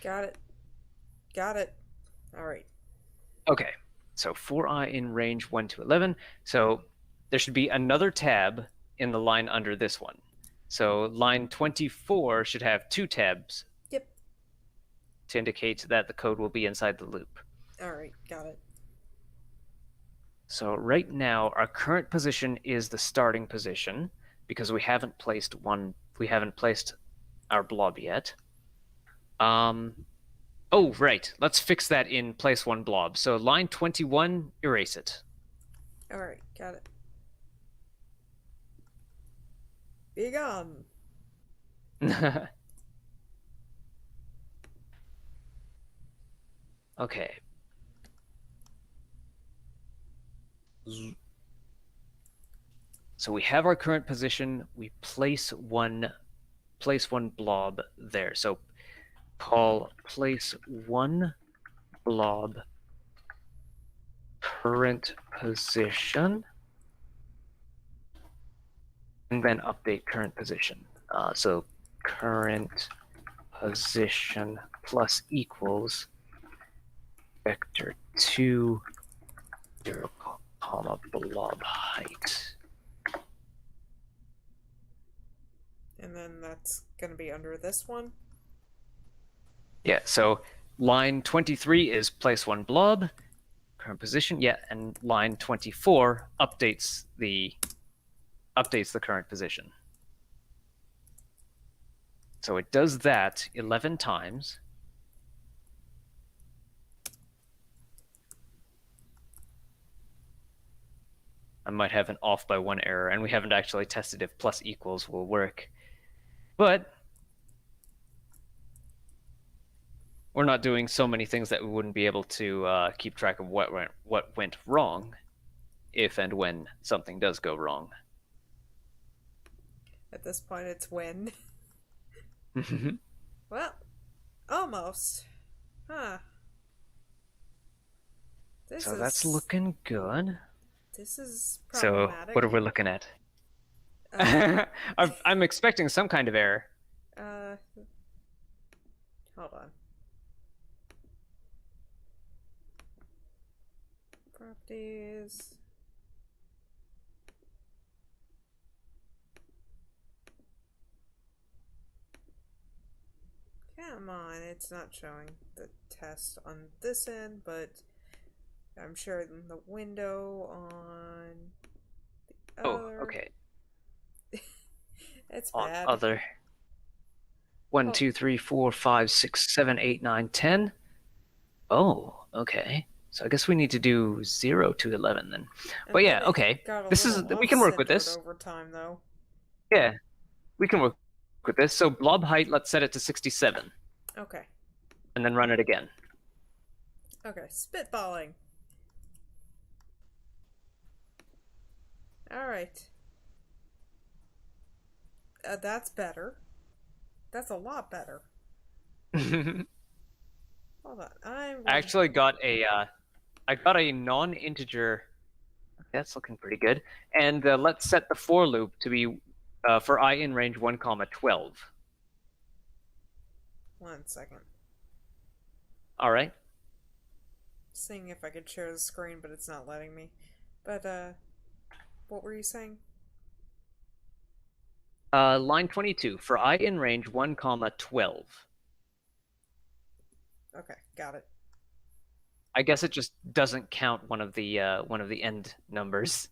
[SPEAKER 2] Got it. Got it. All right.
[SPEAKER 1] Okay, so for I in range 1 to 11. So there should be another tab in the line under this one. So line 24 should have 2 tabs
[SPEAKER 2] Yep.
[SPEAKER 1] to indicate that the code will be inside the loop.
[SPEAKER 2] All right, got it.
[SPEAKER 1] So right now, our current position is the starting position because we haven't placed our blob yet. Oh, right. Let's fix that in place 1 blob. So line 21, erase it.
[SPEAKER 2] All right, got it. Be gone.
[SPEAKER 1] Okay. So we have our current position. We place one blob there. So call place 1 blob current position, and then update current position. So current position plus equals vector 2 0 comma blob height.
[SPEAKER 2] And then that's going to be under this one.
[SPEAKER 1] Yeah, so line 23 is place 1 blob, current position, yeah, and line 24 updates the current position. So it does that 11 times. I might have an off by 1 error, and we haven't actually tested if plus equals will work. But we're not doing so many things that we wouldn't be able to keep track of what went wrong if and when something does go wrong.
[SPEAKER 2] At this point, it's when. Well, almost. Huh.
[SPEAKER 1] So that's looking good.
[SPEAKER 2] This is
[SPEAKER 1] So
[SPEAKER 2] problematic.
[SPEAKER 1] what are we looking at? I'm expecting some kind of error.
[SPEAKER 2] Hold on. Properties. Come on, it's not showing the test on this end, but I'm sure in the window on the other.
[SPEAKER 1] Oh, okay.
[SPEAKER 2] It's
[SPEAKER 1] On
[SPEAKER 2] bad.
[SPEAKER 1] other 1,
[SPEAKER 2] Oh.
[SPEAKER 1] 2, 3, 4, 5, 6, 7, 8, 9, 10. Oh, okay. So I guess we need to do 0 to 11 then. But yeah, okay. We can work with this.
[SPEAKER 2] Over time, though.
[SPEAKER 1] Yeah, we can work with this. So blob height, let's set it to 67.
[SPEAKER 2] Okay.
[SPEAKER 1] And then run it again.
[SPEAKER 2] Okay, spitballing. All right. That's better. That's a lot better. Hold on,
[SPEAKER 1] I actually got a non-integer. That's looking pretty good. And let's set the for loop to be for I in range 1 comma 12.
[SPEAKER 2] 1 second.
[SPEAKER 1] All right.
[SPEAKER 2] Seeing if I could share the screen, but it's not letting me. But what were you saying?
[SPEAKER 1] Line 22 for I in range 1 comma 12.
[SPEAKER 2] Okay, got it.
[SPEAKER 1] I guess it just doesn't count one of the end numbers.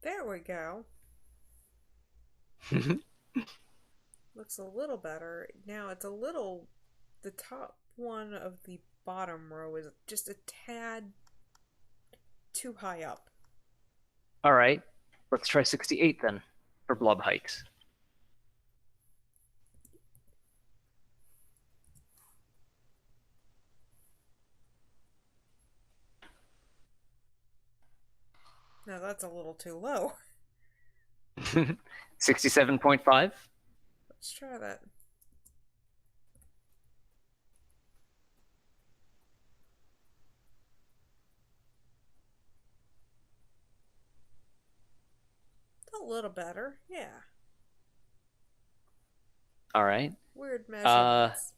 [SPEAKER 2] There we go. Looks a little better. Now it's a little. The top one of the bottom row is just a tad too high up.
[SPEAKER 1] All right, let's try 68 then for blob height.
[SPEAKER 2] No, that's a little too low.
[SPEAKER 1] 67.5.
[SPEAKER 2] Let's try that. A little better, yeah.
[SPEAKER 1] All right.
[SPEAKER 2] Weird measurements.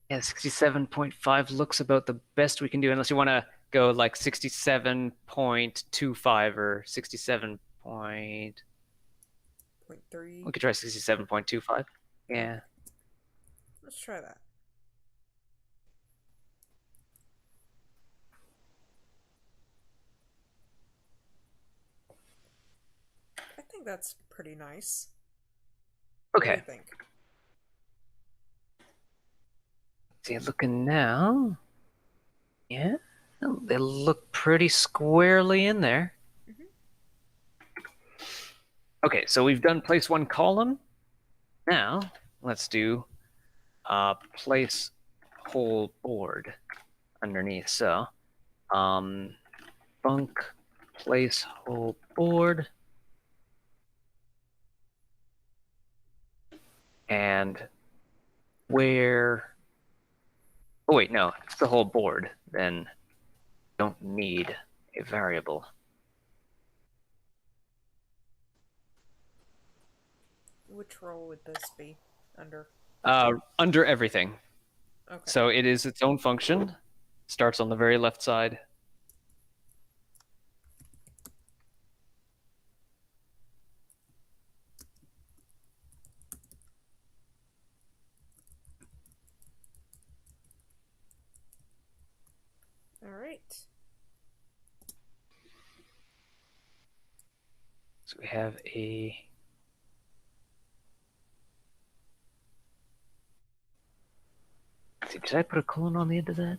[SPEAKER 1] Yeah, 67.5 looks about the best we can do, unless you want to go like 67.25 or 67 point.
[SPEAKER 2] 0.3.
[SPEAKER 1] We could try 67.25. Yeah.
[SPEAKER 2] Let's try that. I think that's pretty nice. What do you
[SPEAKER 1] Okay.
[SPEAKER 2] think?
[SPEAKER 1] See, looking now. Yeah. They look pretty squarely in there.
[SPEAKER 2] Mm-hmm.
[SPEAKER 1] Okay, so we've done place one column. Now, let's do place whole board underneath. So, func place whole board. And where, oh wait, no, it's the whole board. Then don't need a variable.
[SPEAKER 2] Which row would this be under?
[SPEAKER 1] Under everything.
[SPEAKER 2] Okay.
[SPEAKER 1] So it is its own function. Starts on the very left side.
[SPEAKER 2] All right.
[SPEAKER 1] So we have a did I put a colon on the end of that?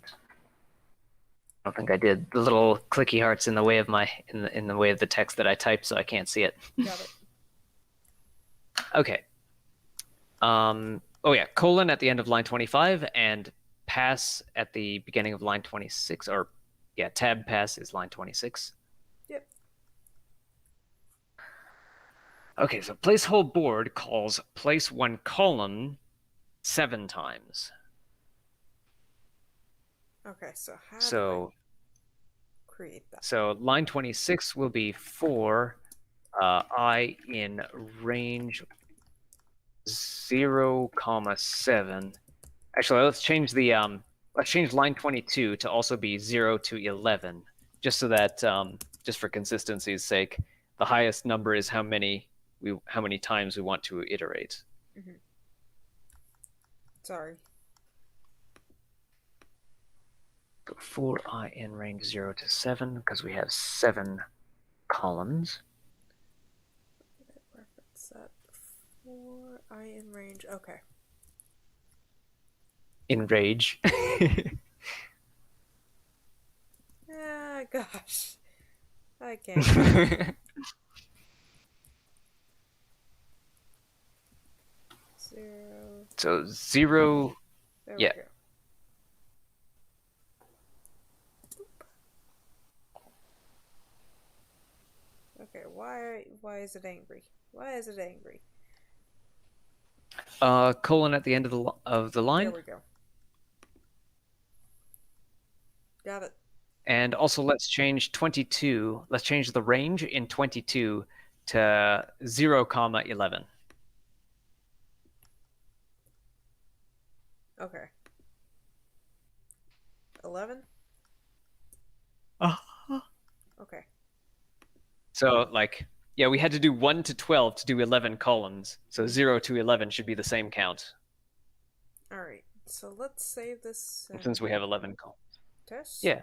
[SPEAKER 1] I don't think I did. The little clicky hearts in the way of my in the way of the text that I typed, so I can't see it.
[SPEAKER 2] Got it.
[SPEAKER 1] Okay. Oh yeah, colon at the end of line 25 and pass at the beginning of line 26, or yeah, tab pass is line 26.
[SPEAKER 2] Yep.
[SPEAKER 1] Okay, so place whole board calls place one column 7 times.
[SPEAKER 2] Okay, so how
[SPEAKER 1] So
[SPEAKER 2] do I create that?
[SPEAKER 1] so line 26 will be for I in range 0, comma 7. Actually, let's change line 22 to also be 0 to 11, just so that just for consistency's sake, the highest number is how many times we want to iterate.
[SPEAKER 2] Mm-hmm. Sorry.
[SPEAKER 1] So for I in range 0 to 7, because we have 7 columns.
[SPEAKER 2] Reference that for I in range. Okay.
[SPEAKER 1] In rage.
[SPEAKER 2] Ah, gosh. I can't. 0.
[SPEAKER 1] So 0.
[SPEAKER 2] There
[SPEAKER 1] Yeah.
[SPEAKER 2] we go. Okay, why is it angry? Why is it angry?
[SPEAKER 1] Colon at the end of the line.
[SPEAKER 2] There we go. Got it.
[SPEAKER 1] And also let's change 22. Let's change the range in 22 to 0, 11.
[SPEAKER 2] Okay. 11?
[SPEAKER 1] Uh-huh.
[SPEAKER 2] Okay.
[SPEAKER 1] So like, yeah, we had to do 1 to 12 to do 11 columns. So 0 to 11 should be the same count
[SPEAKER 2] Alright, so let's save this and
[SPEAKER 1] since we have 11 columns.
[SPEAKER 2] test.
[SPEAKER 1] Yeah.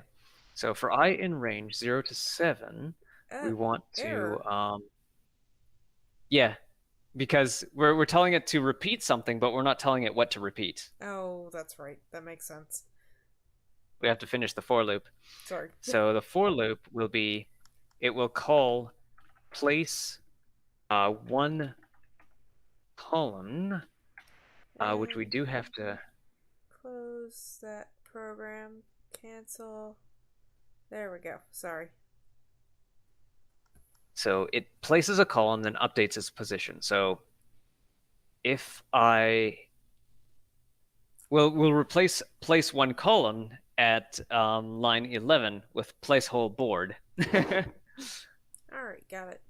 [SPEAKER 1] So for I in range 0 to 7, we want to
[SPEAKER 2] Error.
[SPEAKER 1] yeah, because we're telling it to repeat something, but we're not telling it what to repeat.
[SPEAKER 2] Oh, that's right. That makes sense.
[SPEAKER 1] We have to finish the for loop.
[SPEAKER 2] Sorry.
[SPEAKER 1] So the for loop will be, it will call place one column, which we do have to
[SPEAKER 2] close that program. Cancel. There we go. Sorry.
[SPEAKER 1] So it places a column, then updates its position. So if I we'll replace place one column at line 11 with place whole board.
[SPEAKER 2] All right, got it.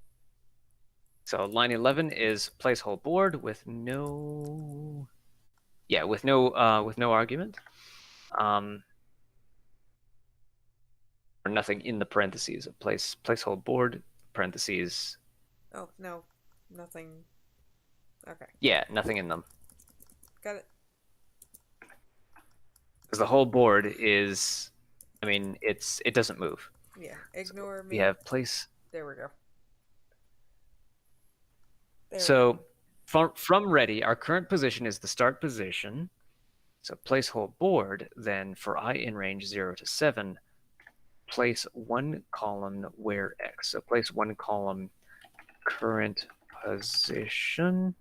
[SPEAKER 1] So line 11 is place whole board with no, yeah, with no argument, or nothing in the parentheses. Place whole board parentheses.
[SPEAKER 2] Oh no, nothing. Okay,
[SPEAKER 1] Yeah, nothing in them.
[SPEAKER 2] got it.
[SPEAKER 1] Because the whole board is, I mean, it doesn't move.
[SPEAKER 2] Yeah, ignore
[SPEAKER 1] So
[SPEAKER 2] me.
[SPEAKER 1] we have place.
[SPEAKER 2] There we go.
[SPEAKER 1] So from ready, our current position is the start position. So place whole board, then for I in range 0 to 7, place one column where X. So place one column current position.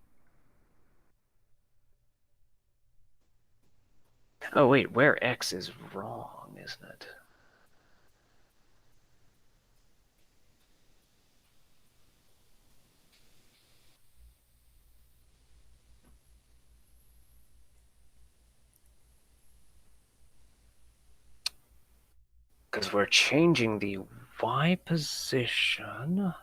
[SPEAKER 1] Oh wait, where X is wrong, isn't it? Because we're changing the Y position.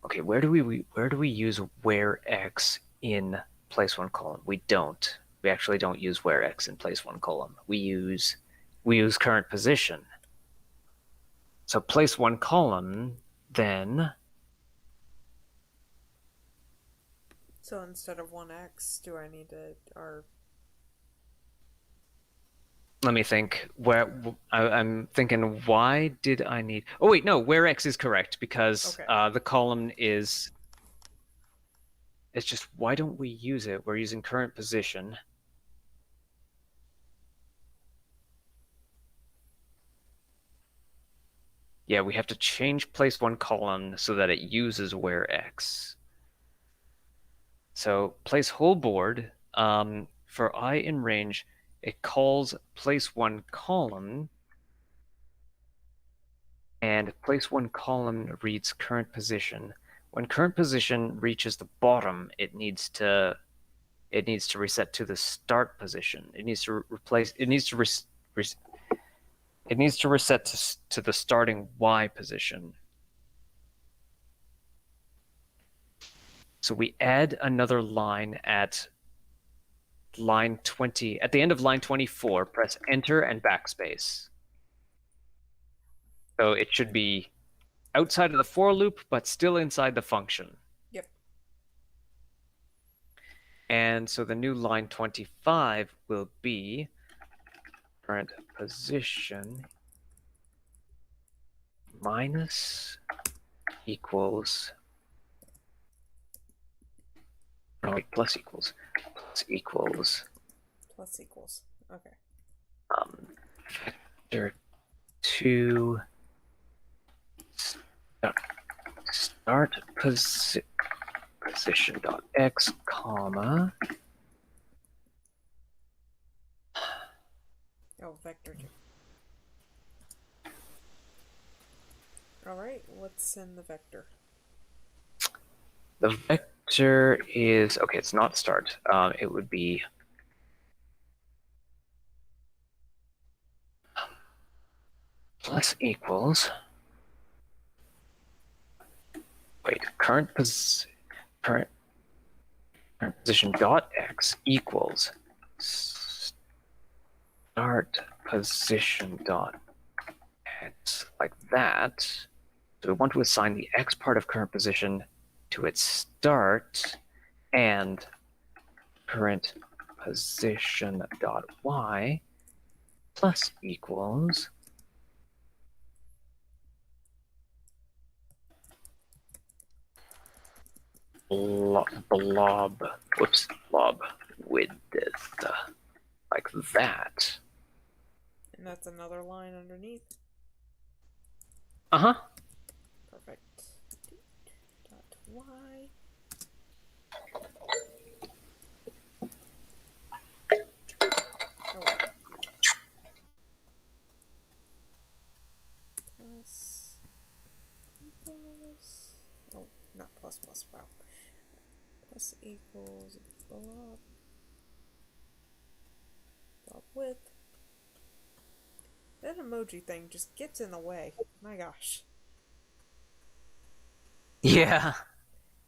[SPEAKER 1] Okay, where do we use where X in place one column? We don't. We actually don't use where X in place one column. We use current position. So place one column, then.
[SPEAKER 2] So instead of 1x, do I need to or?
[SPEAKER 1] Let me think. I'm thinking, why did I need? Oh wait, no. Where X is correct because
[SPEAKER 2] Okay.
[SPEAKER 1] the column is. It's just, why don't we use it? We're using current position. Yeah, we have to change place one column so that it uses where X. So place whole board, for I in range, it calls place one column, and place one column reads current position. When current position reaches the bottom, it needs to reset to the start position. It needs to reset to the starting Y position. So we add another line at line 20. At the end of line 24, press enter and backspace. So it should be outside of the for loop, but still inside the function.
[SPEAKER 2] Yep.
[SPEAKER 1] And so the new line 25 will be current position minus equals, no, wait, plus equals.
[SPEAKER 2] Plus equals. Okay.
[SPEAKER 1] Vector 2 start position dot x comma.
[SPEAKER 2] Oh, vector 2. All right. What's in the vector?
[SPEAKER 1] The vector is, okay, it's not start. It would be plus equals. Wait, current position dot x equals start position dot x, like that. So we want to assign the x part of current position to its start, and current position dot y plus equals blob width, like that.
[SPEAKER 2] And that's another line underneath.
[SPEAKER 1] Uh-huh.
[SPEAKER 2] Perfect. Dot y. Oh, plus equals. Oh, not plus. Wow. Plus equals blob width. That emoji thing just gets in the way. My gosh.
[SPEAKER 1] Yeah.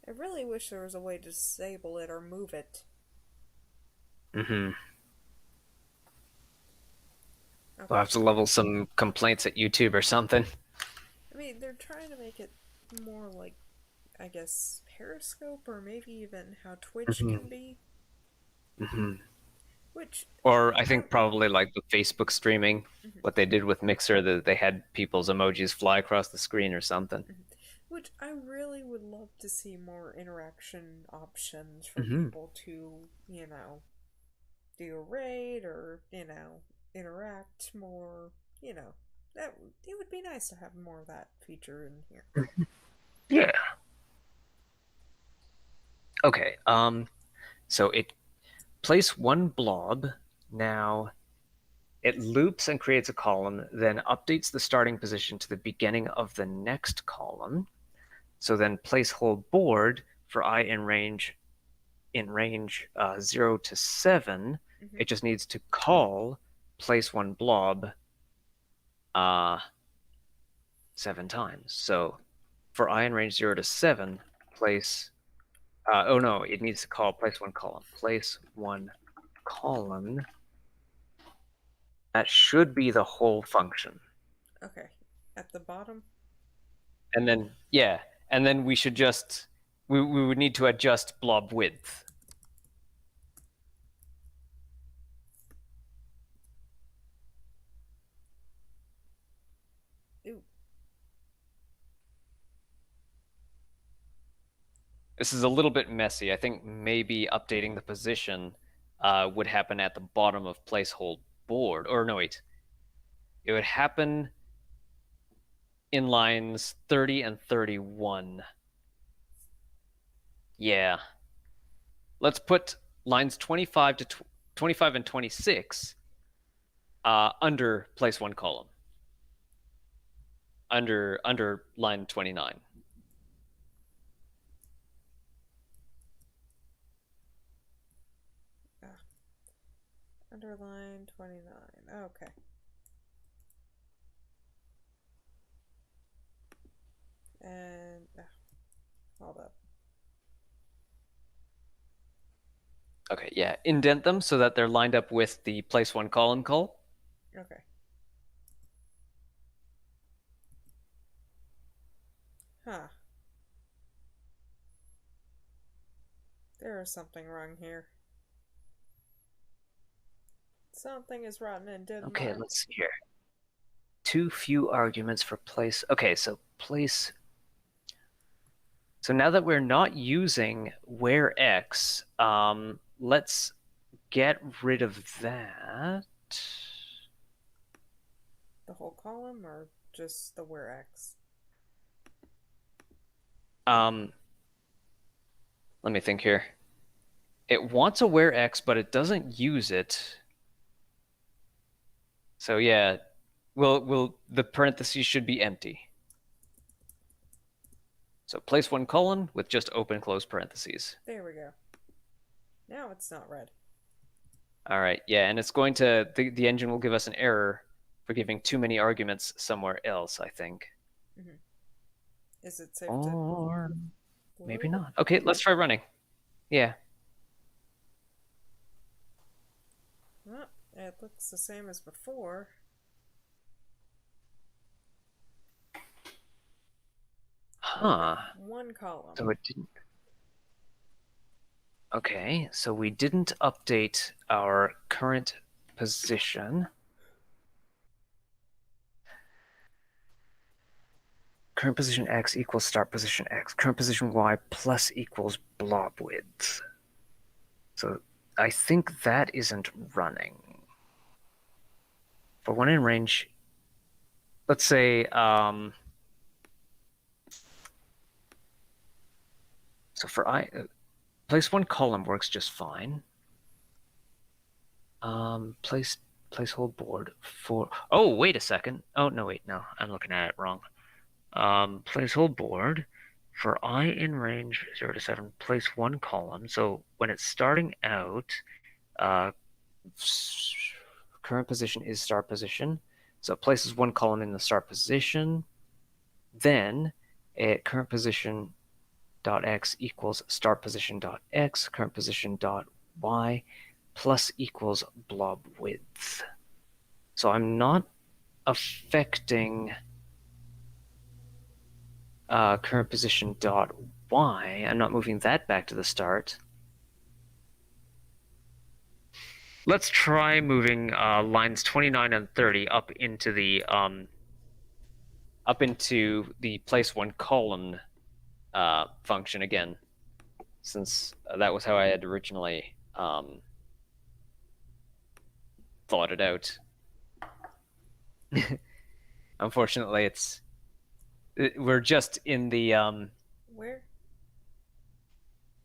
[SPEAKER 2] I really wish there was a way to disable it or move it.
[SPEAKER 1] Mm-hmm.
[SPEAKER 2] Okay.
[SPEAKER 1] We'll have to level some complaints at YouTube or something.
[SPEAKER 2] I mean, they're trying to make it more like, I guess, Periscope, or maybe even how Twitch can be.
[SPEAKER 1] Mm-hmm.
[SPEAKER 2] Which,
[SPEAKER 1] Or I think probably like the Facebook streaming,
[SPEAKER 2] Mhm.
[SPEAKER 1] what they did with Mixer, that they had people's emojis fly across the screen or something.
[SPEAKER 2] which I really would love to see more interaction options for
[SPEAKER 1] Mm-hmm.
[SPEAKER 2] people to, do a raid or, interact more. That it would be nice to have more of that feature in here.
[SPEAKER 1] Yeah. Okay. So it place one blob. Now it loops and creates a column, then updates the starting position to the beginning of the next column. So then place whole board for I in range 0 to 7.
[SPEAKER 2] Mm-hmm.
[SPEAKER 1] It just needs to call place one blob 7 times. So for I in range 0 to 7, place oh no, it needs to call place one column. Place one column. That should be the whole function.
[SPEAKER 2] Okay. At the bottom?
[SPEAKER 1] And then, yeah, and then we should just, we would need to adjust blob width.
[SPEAKER 2] Ooh.
[SPEAKER 1] This is a little bit messy. I think maybe updating the position would happen at the bottom of placehold board. Or no, wait. It would happen in lines 30 and 31. Yeah. Let's put lines 25 to 25 and 26 under place one column. Under line 29.
[SPEAKER 2] Underline 29. Okay. And hold up.
[SPEAKER 1] Okay, yeah. Indent them so that they're lined up with the place one column call.
[SPEAKER 2] Okay. Huh. There is something wrong here. Something is rotten in Denmark.
[SPEAKER 1] Okay, let's see here. Too few arguments for place. Okay, so place. So now that we're not using where x, let's get rid of that.
[SPEAKER 2] The whole column or just the where x?
[SPEAKER 1] Let me think here. It wants a where x, but it doesn't use it. So yeah, the parentheses should be empty. So place one colon with just open close parentheses.
[SPEAKER 2] There we go. Now it's not red.
[SPEAKER 1] All right, yeah, and it's going to, the engine will give us an error for giving too many arguments somewhere else, I think.
[SPEAKER 2] Mm-hmm. Is it safe to
[SPEAKER 1] Or maybe
[SPEAKER 2] load?
[SPEAKER 1] not. Okay, let's try running. Yeah.
[SPEAKER 2] Well, it looks the same as before.
[SPEAKER 1] Huh.
[SPEAKER 2] One column.
[SPEAKER 1] So it didn't. Okay, so we didn't update our current position. Current position X equals start position X. Current position Y plus equals blob width. So I think that isn't running. For one in range, let's say, so for place one column works just fine. Place hold board for, oh, wait a second. Oh, no, wait, no, I'm looking at it wrong. Place hold board for I in range 0 to 7, place one column. So when it's starting out, uh, current position is start position. So it places one column in the start position. Then current position dot x equals start position dot x, current position dot y plus equals blob width. So I'm not affecting current position dot y. I'm not moving that back to the start. Let's try moving lines 29 and 30 up into the place one column function again, since that was how I had originally thought it out. Unfortunately, we're just in the
[SPEAKER 2] Where?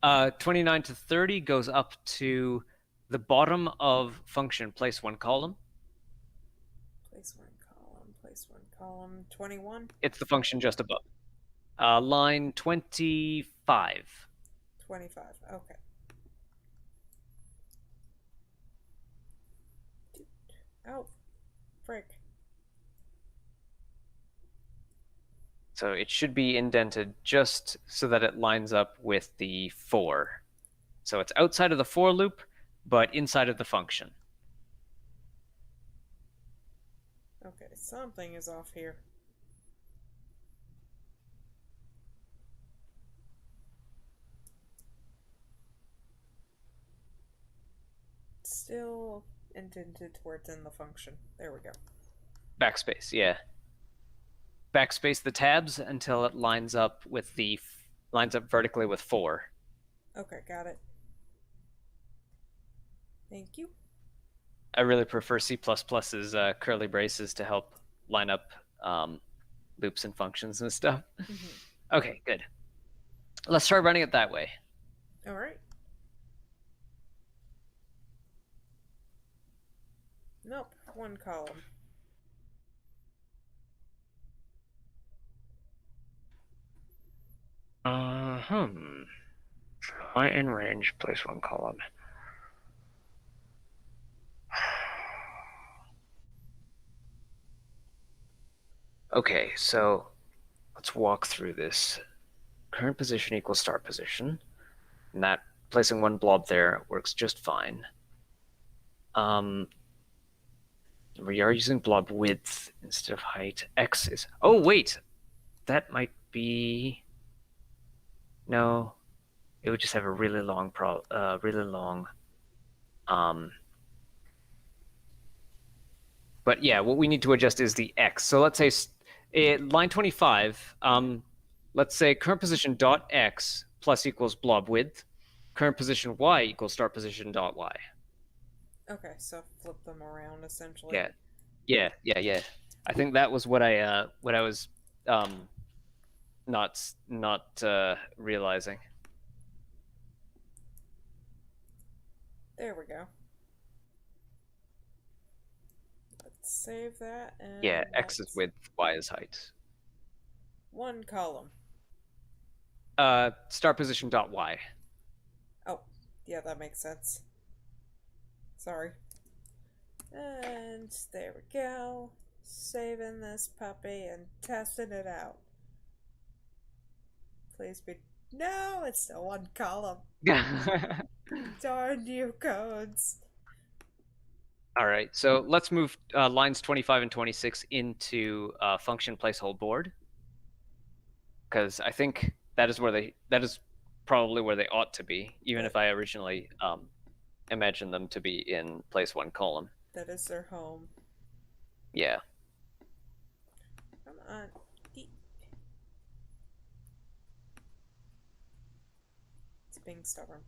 [SPEAKER 1] 29 to 30 goes up to the bottom of function place one column.
[SPEAKER 2] Place one column. Place one column. 21.
[SPEAKER 1] It's the function just above. Line 25.
[SPEAKER 2] 25. Okay. Oh, frick.
[SPEAKER 1] So it should be indented just so that it lines up with the for. So it's outside of the for loop, but inside of the function.
[SPEAKER 2] Okay, something is off here. Still indented where it's in the function. There we go.
[SPEAKER 1] Backspace, yeah. Backspace the tabs until it lines up vertically with for.
[SPEAKER 2] Okay, got it. Thank you.
[SPEAKER 1] I really prefer C++'s curly braces to help line up loops and functions and stuff.
[SPEAKER 2] Mm-hmm.
[SPEAKER 1] Okay, good. Let's try running it that way.
[SPEAKER 2] All right. Nope, one column.
[SPEAKER 1] I in range, place one column. Okay, so let's walk through this. Current position equals start position. And that placing one blob there works just fine. We are using blob width instead of height. X is, oh wait, that might be, no, it would just have a really long but yeah, what we need to adjust is the X. So let's say line 25, let's say current position dot X plus equals blob width, current position Y equals start position dot Y.
[SPEAKER 2] Okay, so flip them around essentially.
[SPEAKER 1] Yeah. I think that was what I was not realizing.
[SPEAKER 2] There we go. Let's save that and
[SPEAKER 1] Yeah, X is width, Y is height.
[SPEAKER 2] one column.
[SPEAKER 1] Start position dot Y.
[SPEAKER 2] Oh, yeah, that makes sense. Sorry. And there we go. saving this puppy and testing it out. Please be. No, it's still one column. Darn you codes.
[SPEAKER 1] All right, so let's move lines 25 and 26 into function placeholder board, because I think that is probably where they ought to be, even if I originally imagined them to be in place one column.
[SPEAKER 2] That is their home.
[SPEAKER 1] Yeah.
[SPEAKER 2] Come on. It's being stubborn.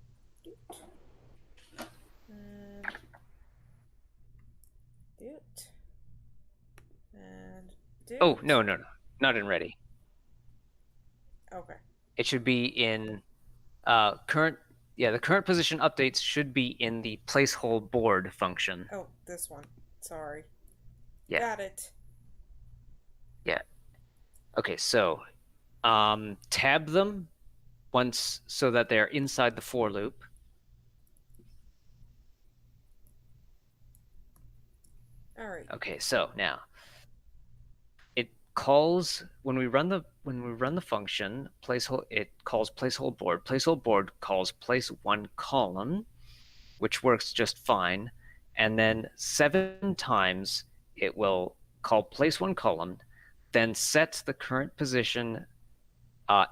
[SPEAKER 2] And doot. And doot.
[SPEAKER 1] Oh, no, not in ready.
[SPEAKER 2] Okay.
[SPEAKER 1] It should be in current. Yeah, the current position updates should be in the placeholder board function.
[SPEAKER 2] Oh, this one. Sorry.
[SPEAKER 1] Yeah.
[SPEAKER 2] Got it.
[SPEAKER 1] Yeah. Okay, so tab them once so that they're inside the for loop.
[SPEAKER 2] All right.
[SPEAKER 1] Okay, so now it calls when we run the function placeholder. It calls placeholder board. Placeholder board calls place one column, which works just fine, and then 7 times it will call place one column, then set the current position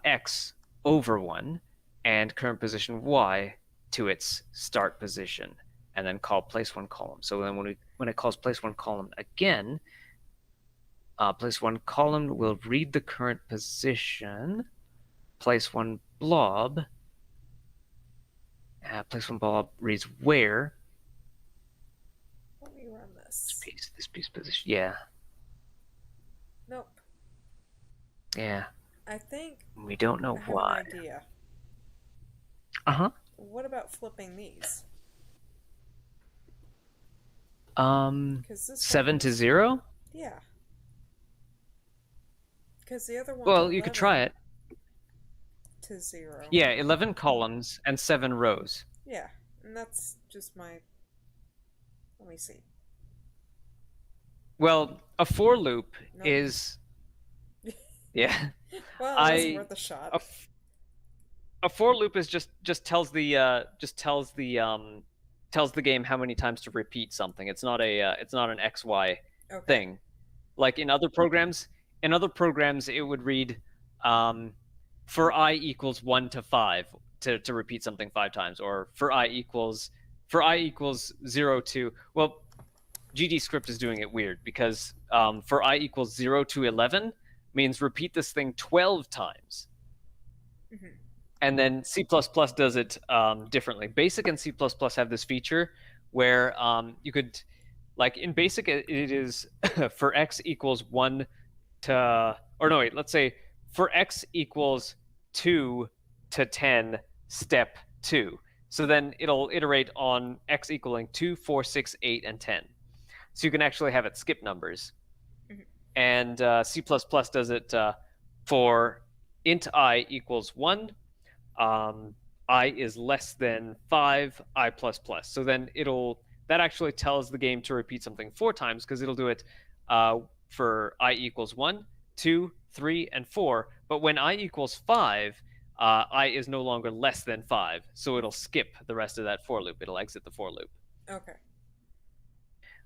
[SPEAKER 1] x over 1 and current position y to its start position, and then call place one column. So then when it calls place one column again, place one column will read the current position. Place one blob. Place one blob reads where.
[SPEAKER 2] Let me run this.
[SPEAKER 1] This piece position. Yeah.
[SPEAKER 2] Nope.
[SPEAKER 1] Yeah.
[SPEAKER 2] I think
[SPEAKER 1] We don't know
[SPEAKER 2] I have
[SPEAKER 1] why.
[SPEAKER 2] an idea.
[SPEAKER 1] Uh-huh.
[SPEAKER 2] What about flipping these?
[SPEAKER 1] 7 to 0?
[SPEAKER 2] Yeah. Because the other one.
[SPEAKER 1] Well, you could try it.
[SPEAKER 2] To 0.
[SPEAKER 1] Yeah, 11 columns and 7 rows.
[SPEAKER 2] Yeah, and that's just my. Let me see.
[SPEAKER 1] Well, a for loop is. Yeah.
[SPEAKER 2] Well, it's worth a shot.
[SPEAKER 1] A for loop is just tells the game how many times to repeat something. It's not an XY thing. Like in other programs, it would read for I equals 1 to 5 to repeat something 5 times, or for I equals 0 to, well, GDScript is doing it weird because for I equals 0 to 11 means repeat this thing 12 times. Mm-hmm. And then C++ does it differently. Basic and C++ have this feature where you could, like in Basic, it is for x equals 1 to, or no, wait, let's say for x equals 2 to 10, step 2. So then it'll iterate on x equaling 2, 4, 6, 8, and 10. So you can actually have it skip numbers. Mm-hmm. And C++ does it for int I equals 1, I is less than 5, I++. So then that actually tells the game to repeat something 4 times, because it'll do it for I equals 1, 2, 3, and 4. But when I equals 5, I is no longer less than 5. So it'll skip the rest of that for loop. It'll exit the for loop.
[SPEAKER 2] Okay.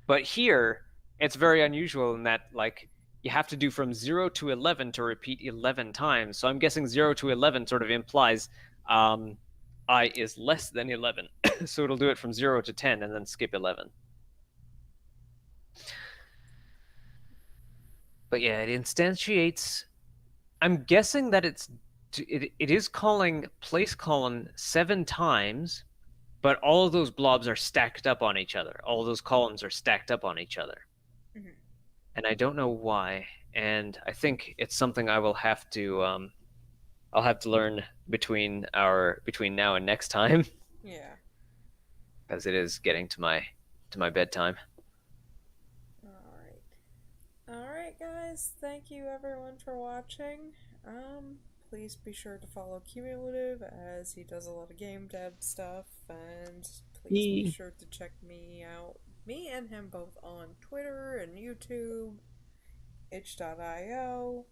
[SPEAKER 1] But here, it's very unusual in that, like, you have to do from 0 to 11 to repeat 11 times. So I'm guessing 0 to 11 sort of implies I is less than 11. So it'll do it from 0 to 10 and then skip 11. But yeah, it instantiates. I'm guessing that it is calling place column 7 times, but all of those blobs are stacked up on each other. All of those columns are stacked up on each other. Mm-hmm. And I don't know why. And I think it's something I will have to I'll have to learn between now and next time.
[SPEAKER 2] Yeah.
[SPEAKER 1] Because it is getting to my bedtime.
[SPEAKER 2] All right, guys. Thank you everyone for watching. Please be sure to follow Cumulative, as he does a lot of game dev stuff, and please be sure to check me out, me and him both, on Twitter and YouTube. itch.io.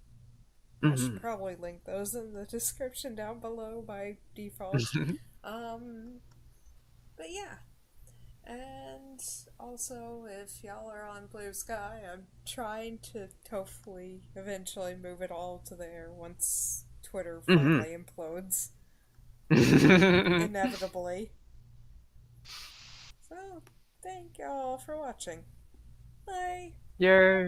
[SPEAKER 2] I should
[SPEAKER 1] Mhm.
[SPEAKER 2] probably link those in the description down below by default. Um, but yeah. And also, if y'all are on Blue Sky, I'm trying to hopefully eventually move it all to there once Twitter
[SPEAKER 1] Mhm.
[SPEAKER 2] finally implodes. Inevitably. So, thank y'all for watching. Bye!
[SPEAKER 1] You're